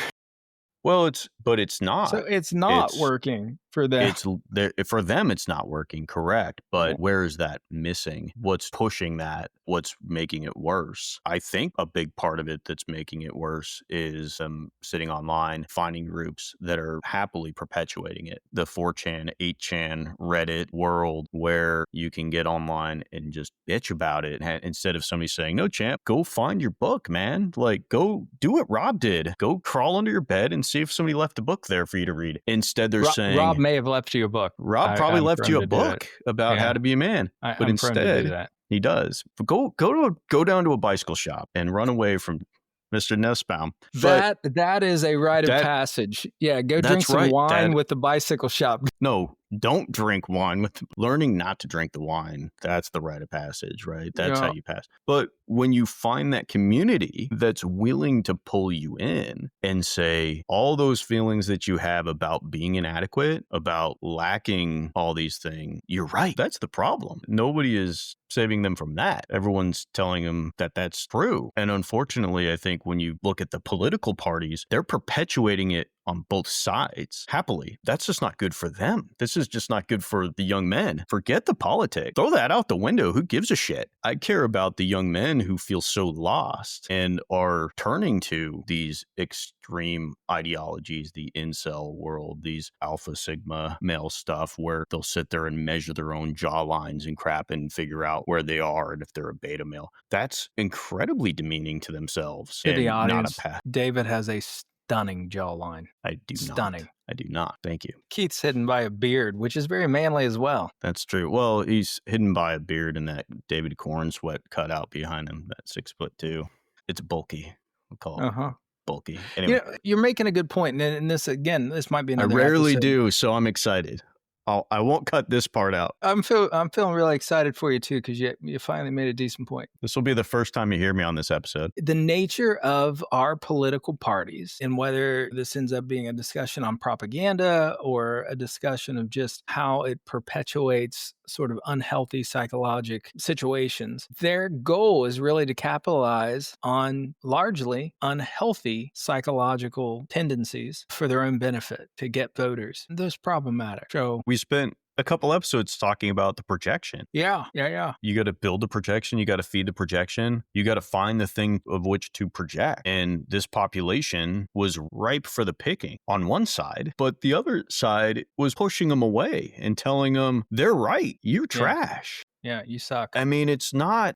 S1: Well, it's not.
S3: So it's not
S1: It's
S3: working for them.
S1: it's there for them. It's not working, correct? But where is that missing? What's pushing that? What's making it worse? I think a big part of it that's making it worse is sitting online, finding groups that are happily perpetuating it. The 4chan, 8chan, Reddit world where you can get online and just bitch about it instead of somebody saying, "No, champ, go find your book, man. Like, go do what Rob did. Go crawl under your bed and see if somebody left a book there for you to read." Instead, they're saying,
S3: Rob may have left you a book.
S1: Rob probably
S3: I'm
S1: left
S3: for him
S1: you a
S3: to do it.
S1: book about how to be a man, but
S3: I'm for him to do
S1: instead
S3: that.
S1: he does. But go down to a bicycle shop and run away from Mr. Nussbaum. But
S3: That is a rite of passage. Yeah, go drink
S1: that's
S3: some
S1: right,
S3: wine
S1: Dad.
S3: with the bicycle shop.
S1: No, don't drink wine. With learning not to drink the wine, that's the rite of passage, right? That's how you pass. But when you find that community that's willing to pull you in and say all those feelings that you have about being inadequate, about lacking all these things, you're right. That's the problem. Nobody is saving them from that. Everyone's telling them that that's true. And unfortunately, I think when you look at the political parties, they're perpetuating it on both sides happily. That's just not good for them. This is just not good for the young men. Forget the politics. Throw that out the window. Who gives a shit? I care about the young men who feel so lost and are turning to these extreme ideologies, the incel world, these alpha sigma male stuff where they'll sit there and measure their own jawlines and crap and figure out where they are and if they're a beta male. That's incredibly demeaning to themselves.
S3: To the
S1: and
S3: audience,
S1: not a path.
S3: David has a stunning jawline.
S1: I do
S3: Stunning.
S1: not. I do not. Thank you.
S3: Keith's hidden by a beard, which is very manly as well.
S1: That's true. Well, he's hidden by a beard and that David Corn sweat cut out behind him, that 6'2". It's bulky. We'll call it bulky. Anyway,
S3: you're making a good point, and this might be another.
S1: I rarely
S3: episode.
S1: do, so I'm excited. I won't cut this part out.
S3: I'm feeling really excited for you too because you finally made a decent point.
S1: This will be the first time you hear me on this episode.
S3: The nature of our political parties and whether this ends up being a discussion on propaganda or a discussion of just how it perpetuates sort of unhealthy psychological situations, their goal is really to capitalize on largely unhealthy psychological tendencies for their own benefit to get voters. That's problematic. So
S1: we spent a couple episodes talking about the projection.
S3: Yeah.
S1: You got to build the projection. You got to feed the projection. You got to find the thing of which to project. And this population was ripe for the picking on one side, but the other side was pushing them away and telling them, they're right. You're trash.
S3: Yeah, you suck.
S1: I mean, it's not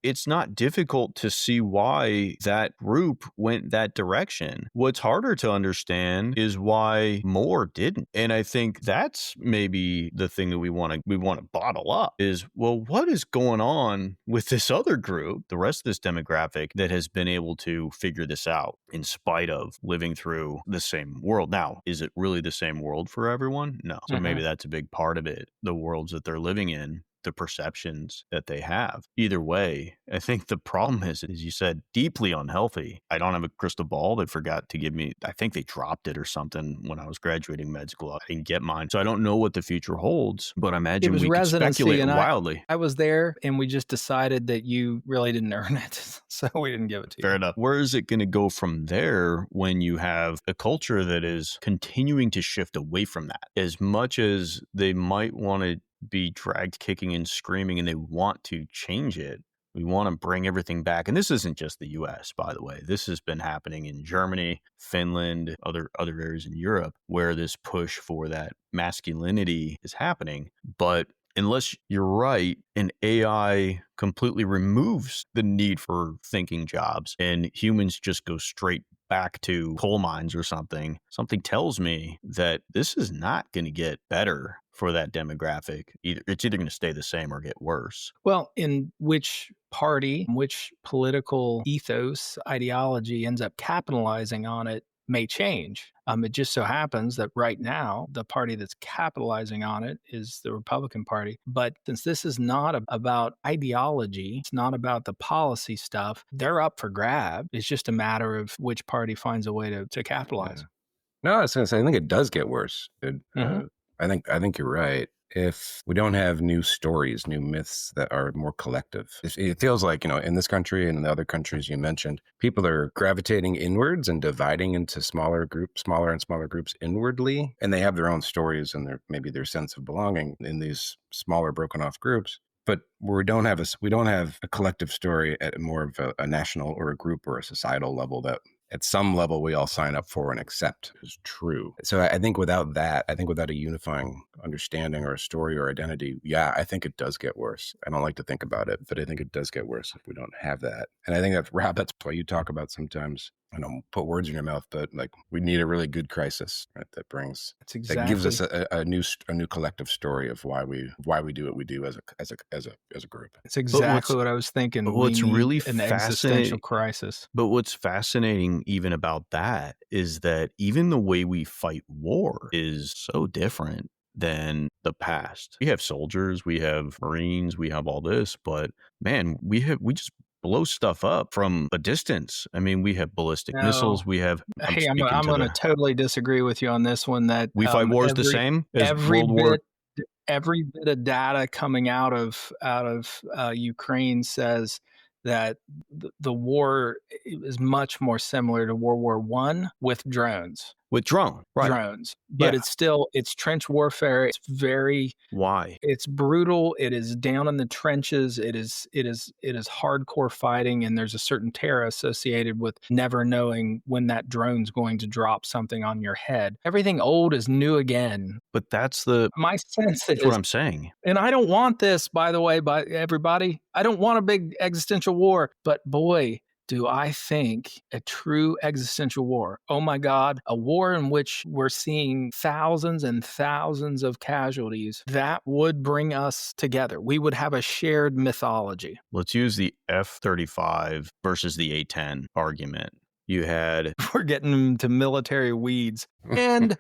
S1: difficult to see why that group went that direction. What's harder to understand is why more didn't. And I think that's maybe the thing that we want to bottle up is, well, what is going on with this other group, the rest of this demographic that has been able to figure this out in spite of living through the same world? Now, is it really the same world for everyone? No. So maybe that's a big part of it. The worlds that they're living in, the perceptions that they have. Either way, I think the problem is, as you said, deeply unhealthy. I don't have a crystal ball. They forgot to give me, I think they dropped it or something when I was graduating med school. I didn't get mine. So I don't know what the future holds, but I imagine we could speculate wildly.
S3: I was there and we just decided that you really didn't earn it. So we didn't give it to you.
S1: Fair enough. Where is it going to go from there when you have a culture that is continuing to shift away from that? As much as they might want to be dragged kicking and screaming and they want to change it, we want to bring everything back. And this isn't just the US, by the way. This has been happening in Germany, Finland, other areas in Europe where this push for that masculinity is happening. But unless you're right, an AI completely removes the need for thinking jobs and humans just go straight back to coal mines or something tells me that this is not going to get better for that demographic. It's either going to stay the same or get worse.
S3: Well, in which party, which political ethos, ideology ends up capitalizing on it may change. It just so happens that right now, the party that's capitalizing on it is the Republican Party. But since this is not about ideology, it's not about the policy stuff, they're up for grab. It's just a matter of which party finds a way to capitalize.
S2: Yeah. No, I was going to say, I think it does get worse.
S3: Mhm.
S2: I think you're right. If we don't have new stories, new myths that are more collective, it feels like, in this country and in the other countries you mentioned, people are gravitating inwards and dividing into smaller and smaller groups inwardly, and they have their own stories and maybe their sense of belonging in these smaller, broken off groups. But we don't have a collective story at more of a national or a group or a societal level that at some level we all sign up for and accept is true. So I think without a unifying understanding or a story or identity, I think it does get worse. I don't like to think about it, but I think it does get worse if we don't have that. And I think that's why you talk about sometimes, I don't put words in your mouth, but like we need a really good crisis, right? That gives us a new collective story of why we do what we do as a group.
S3: It's exactly what I was thinking.
S1: But what's really
S3: an existential crisis.
S1: But what's fascinating even about that is that even the way we fight war is so different than the past. We have soldiers, we have Marines, we have all this, but man, we just blow stuff up from a distance. I mean, we have ballistic missiles. We have.
S3: I'm going to totally disagree with you on this one. That
S1: we fight wars the same as World War.
S3: Every bit of data coming out of Ukraine says that the war is much more similar to World War I with drones.
S1: With
S3: drones, but it's trench warfare. It's it's brutal. It is down in the trenches. It is hardcore fighting, and there's a certain terror associated with never knowing when that drone's going to drop something on your head. Everything old is new again.
S1: But
S3: my sense.
S1: That's what I'm saying.
S3: And I don't want this, by the way, by everybody. I don't want a big existential war, but boy, do I think a true existential war. Oh my God, a war in which we're seeing thousands and thousands of casualties, that would bring us together. We would have a shared mythology.
S1: Let's use the F-35 versus the A-10 argument.
S3: We're getting into military weeds. And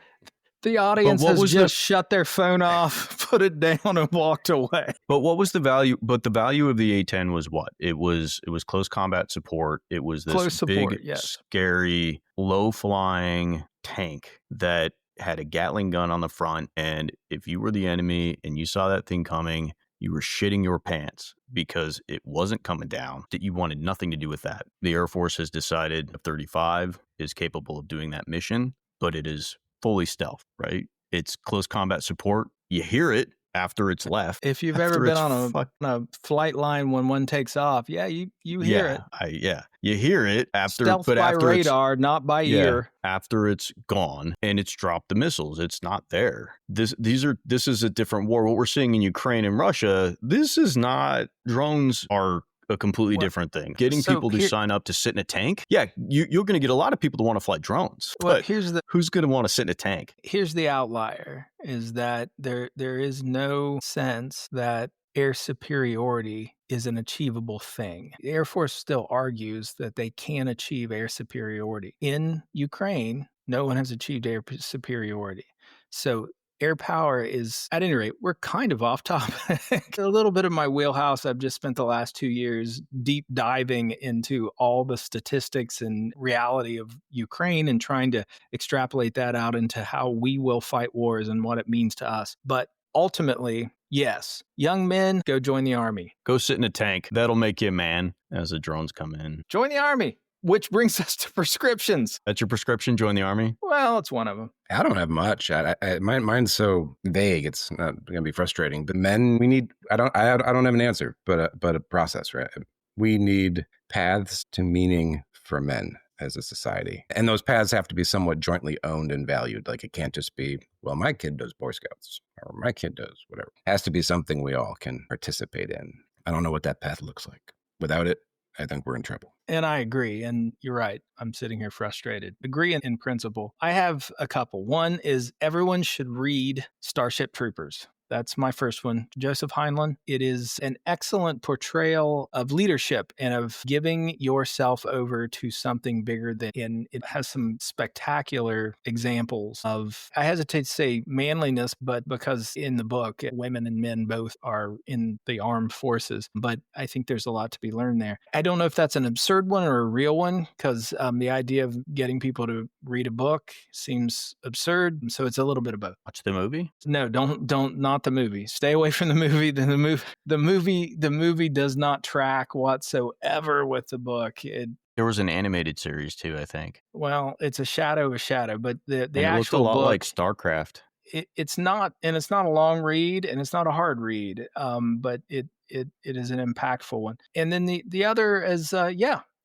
S3: the audience has just shut their phone off, put it down, and walked away.
S1: But what was the value? But the value of the A-10 was what? It was close combat support. It was this scary, low-flying tank that had a Gatling gun on the front. And if you were the enemy and you saw that thing coming, you were shitting your pants because it wasn't coming down. That you wanted nothing to do with that. The Air Force has decided F-35 is capable of doing that mission, but it is fully stealth, right? It's close combat support. You hear it after it's left.
S3: If you've ever been on a flight line when one takes off, you hear it.
S1: You hear it after,
S3: stealth
S1: but
S3: by
S1: after
S3: radar, not by ear.
S1: After it's gone and it's dropped the missiles, it's not there. This is a different war. What we're seeing in Ukraine and Russia, this is not. Drones are a completely different thing. Getting people to sign up to sit in a tank. Yeah, you're going to get a lot of people to want to fly drones. But who's going to want to sit in a tank?
S3: Here's the outlier, is that there is no sense that air superiority is an achievable thing. The Air Force still argues that they can achieve air superiority. In Ukraine, no one has achieved air superiority. So air power is, at any rate, we're kind of off topic. A little bit of my wheelhouse. I've just spent the last 2 years deep diving into all the statistics and reality of Ukraine and trying to extrapolate that out into how we will fight wars and what it means to us. But ultimately, yes, young men, go join the army.
S1: Go sit in a tank. That'll make you a man as the drones come in.
S3: Join the army. Which brings us to prescriptions.
S1: That's your prescription? Join the army?
S3: Well, it's one of them.
S2: I don't have much. Mine's so vague. It's not going to be frustrating. The men we need. I don't have an answer, but a process. Right? We need paths to meaning for men as a society, and those paths have to be somewhat jointly owned and valued. Like it can't just be, well, my kid does Boy Scouts or my kid does whatever. It has to be something we all can participate in. I don't know what that path looks like. Without it, I think we're in trouble.
S3: And I agree. And you're right. I'm sitting here frustrated. Agree in principle. I have a couple. One is everyone should read Starship Troopers. That's my first one. Joseph Heinlein. It is an excellent portrayal of leadership and of giving yourself over to something bigger than, and it has some spectacular examples of, I hesitate to say manliness, but because in the book, women and men both are in the armed forces, but I think there's a lot to be learned there. I don't know if that's an absurd one or a real one, because the idea of getting people to read a book seems absurd. So it's a little bit of both.
S1: Watch the movie?
S3: No, not the movie. Stay away from the movie. The movie does not track whatsoever with the book.
S1: There was an animated series too, I think.
S3: Well, it's a shadow of a shadow, but the
S1: And it
S3: actual
S1: looked a lot
S3: book,
S1: like StarCraft.
S3: it's not, and it's not a long read, and it's not a hard read. But it is an impactful one. And then the other is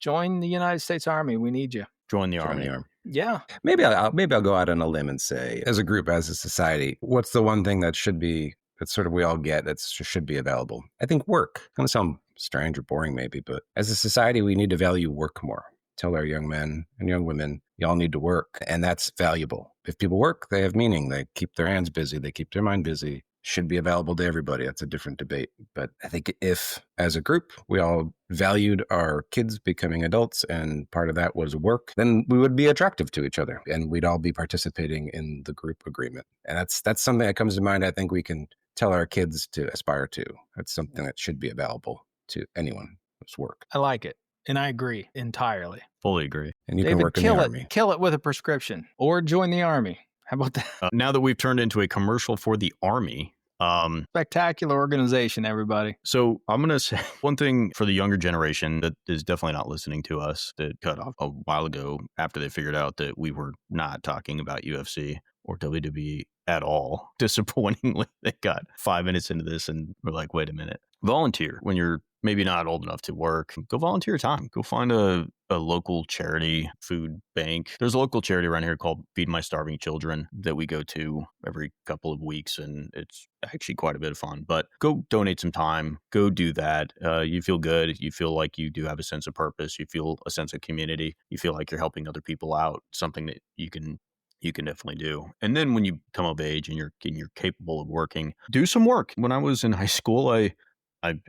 S3: join the United States Army. We need you.
S1: Join the
S2: Join
S1: army.
S2: the army.
S3: Yeah.
S2: Maybe I'll go out on a limb and say, as a group, as a society, what's the one thing that sort of we all get that should be available? I think work. Going to sound strange or boring maybe, but as a society, we need to value work more. Tell our young men and young women, y'all need to work, and that's valuable. If people work, they have meaning. They keep their hands busy. They keep their mind busy. Should be available to everybody. That's a different debate. But I think if, as a group, we all valued our kids becoming adults and part of that was work, then we would be attractive to each other and we'd all be participating in the group agreement. And that's something that comes to mind. I think we can tell our kids to aspire to. That's something that should be available to anyone who's work.
S3: I like it. And I agree entirely.
S1: Fully agree.
S2: And you
S3: David,
S2: can work in the army.
S3: Kill it with a prescription or join the army. How about that?
S1: Now that we've turned into a commercial for the army,
S3: Spectacular organization, everybody.
S1: so I'm going to say one thing for the younger generation that is definitely not listening to us, that cut off a while ago after they figured out that we were not talking about UFC or WWE at all. Disappointingly, they got 5 minutes into this and we're like, wait a minute. Volunteer when you're maybe not old enough to work. Go volunteer time. Go find a local charity food bank. There's a local charity around here called Feed My Starving Children that we go to every couple of weeks, and it's actually quite a bit of fun. But go donate some time. Go do that. You feel good. You feel like you do have a sense of purpose. You feel a sense of community. You feel like you're helping other people out. Something that you can definitely do. And then when you come of age and you're capable of working, do some work. When I was in high school, I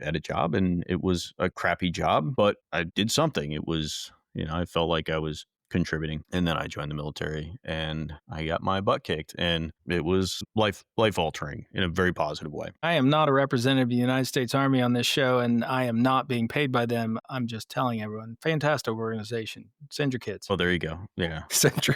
S1: had a job and it was a crappy job, but I did something. It was, I felt like I was contributing. And then I joined the military and I got my butt kicked, and it was life altering in a very positive way.
S3: I am not a representative of the United States Army on this show, and I am not being paid by them. I'm just telling everyone, fantastic organization. Send your kids.
S1: Oh, there you go. Yeah.
S2: Send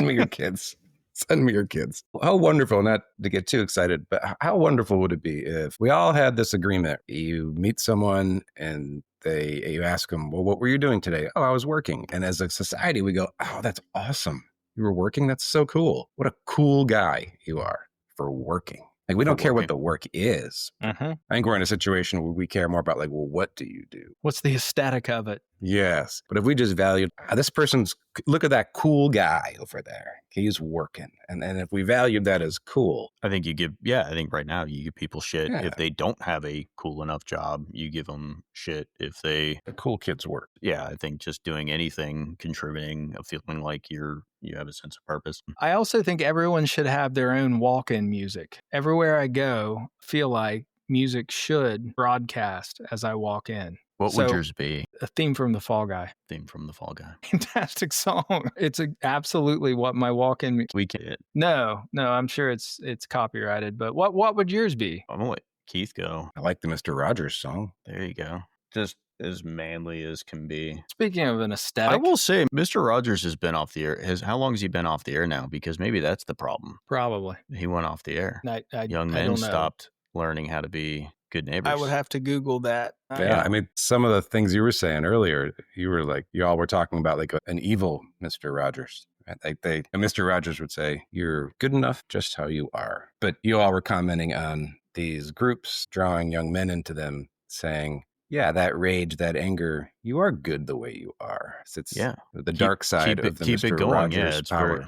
S2: me your kids. Send me your kids. How wonderful, not to get too excited, but how wonderful would it be if we all had this agreement? You meet someone and you ask them, well, what were you doing today? Oh, I was working. And as a society, we go, oh, that's awesome. You were working? That's so cool. What a cool guy you are for working. Like, we don't care what the work is.
S3: Mm-hmm.
S2: I think we're in a situation where we care more about, like, well, what do you do?
S3: What's the aesthetic of it?
S2: Yes. But if we just valued, this person's, look at that cool guy over there. He's working. And if we valued that as cool.
S1: I think I think right now you give people shit if they don't have a cool enough job. You give them shit if the
S2: cool kids work.
S1: Yeah, I think just doing anything, contributing, feeling like you have a sense of purpose.
S3: I also think everyone should have their own walk-in music. Everywhere I go, feel like music should broadcast as I walk in.
S1: What would yours be?
S3: A theme from The Fall Guy.
S1: Theme from The Fall Guy.
S3: Fantastic song. It's absolutely what my walk-in.
S1: We can.
S3: No, I'm sure it's copyrighted. But what would yours be?
S1: I'm gonna let Keith go.
S2: I like the Mr. Rogers song.
S1: There you go. Just as manly as can be.
S3: Speaking of an aesthetic,
S1: I will say Mr. Rogers has been off the air. How long has he been off the air now? Because maybe that's the problem.
S3: Probably.
S1: He went off the air. Young
S3: I
S1: men
S3: don't know.
S1: stopped learning how to be good neighbors.
S3: I would have to Google that.
S2: Yeah, I mean, some of the things you were saying earlier, you were like, y'all were talking about like an evil Mr. Rogers. Like Mr. Rogers would say, you're good enough just how you are. But you all were commenting on these groups, drawing young men into them, saying, yeah, that rage, that anger, you are good the way you are. It's the dark side of the
S1: keep
S2: Mr.
S1: it going.
S2: Rogers
S1: It's
S2: power.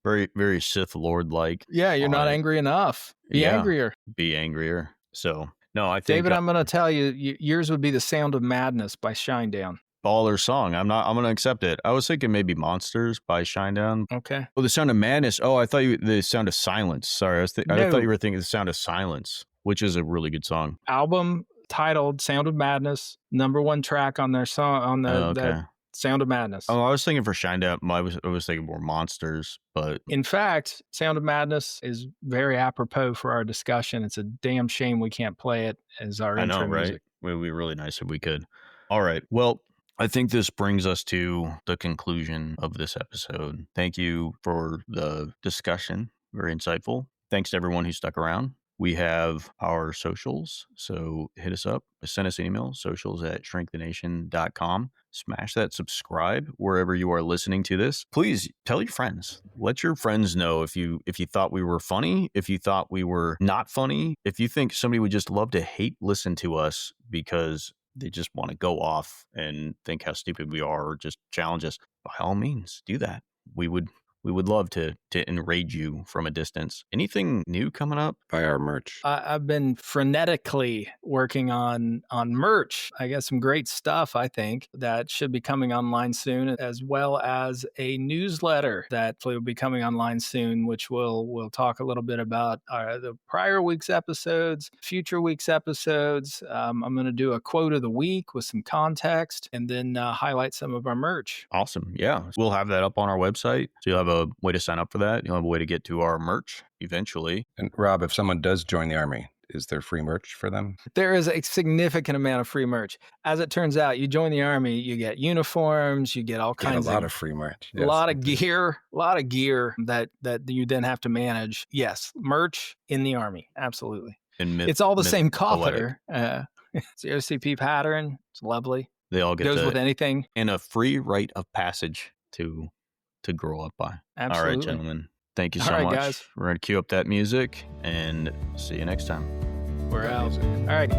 S1: Very, very Sith Lord like.
S3: Yeah, you're not angry enough. Be angrier.
S1: Be angrier. So No, I think
S3: David, I'm going to tell you, yours would be The Sound of Madness by Shinedown.
S1: baller song. I'm gonna accept it. I was thinking maybe Monsters by Shinedown.
S3: Okay.
S1: Oh, The Sound of Madness. Oh, I thought the Sound of Silence. Sorry, I thought you were thinking The Sound of Silence, which is a really good song.
S3: Album titled Sound of Madness, #1 track on their song on the Sound of Madness.
S1: Oh, I was thinking for Shinedown. I was thinking more Monsters, but
S3: in fact, Sound of Madness is very apropos for our discussion. It's a damn shame we can't play it as our intro music.
S1: Right? It would be really nice if we could. All right. Well, I think this brings us to the conclusion of this episode. Thank you for the discussion. Very insightful. Thanks to everyone who stuck around. We have our socials, so hit us up. Send us an email, socials@shrinkthenation.com. Smash that subscribe wherever you are listening to this. Please tell your friends. Let your friends know if you thought we were funny, if you thought we were not funny, if you think somebody would just love to hate listen to us because they just want to go off and think how stupid we are or just challenge us. By all means, do that. We would love to enrage you from a distance. Anything new coming up?
S2: Buy our merch.
S3: I've been frenetically working on merch. I got some great stuff, I think, that should be coming online soon, as well as a newsletter that will be coming online soon, which we'll talk a little bit about the prior week's episodes, future week's episodes. I'm going to do a quote of the week with some context and then highlight some of our merch.
S1: Awesome. Yeah. We'll have that up on our website. So you'll have a way to sign up for that. You'll have a way to get to our merch eventually.
S2: And Rob, if someone does join the Army, is there free merch for them?
S3: There is a significant amount of free merch. As it turns out, you join the Army, you get uniforms, you get all kinds
S2: of... a lot of free merch.
S3: Yes. A lot of gear that you then have to manage. Yes, merch in the Army. Absolutely.
S1: And
S3: it's all the same color. It's the OCP pattern. It's lovely.
S1: They all get
S3: goes with anything.
S1: And a free rite of passage to grow up by.
S3: Absolutely.
S1: All right, gentlemen. Thank you so much.
S3: Guys.
S1: We're going to cue up that music and see you next time.
S3: We're out. All right.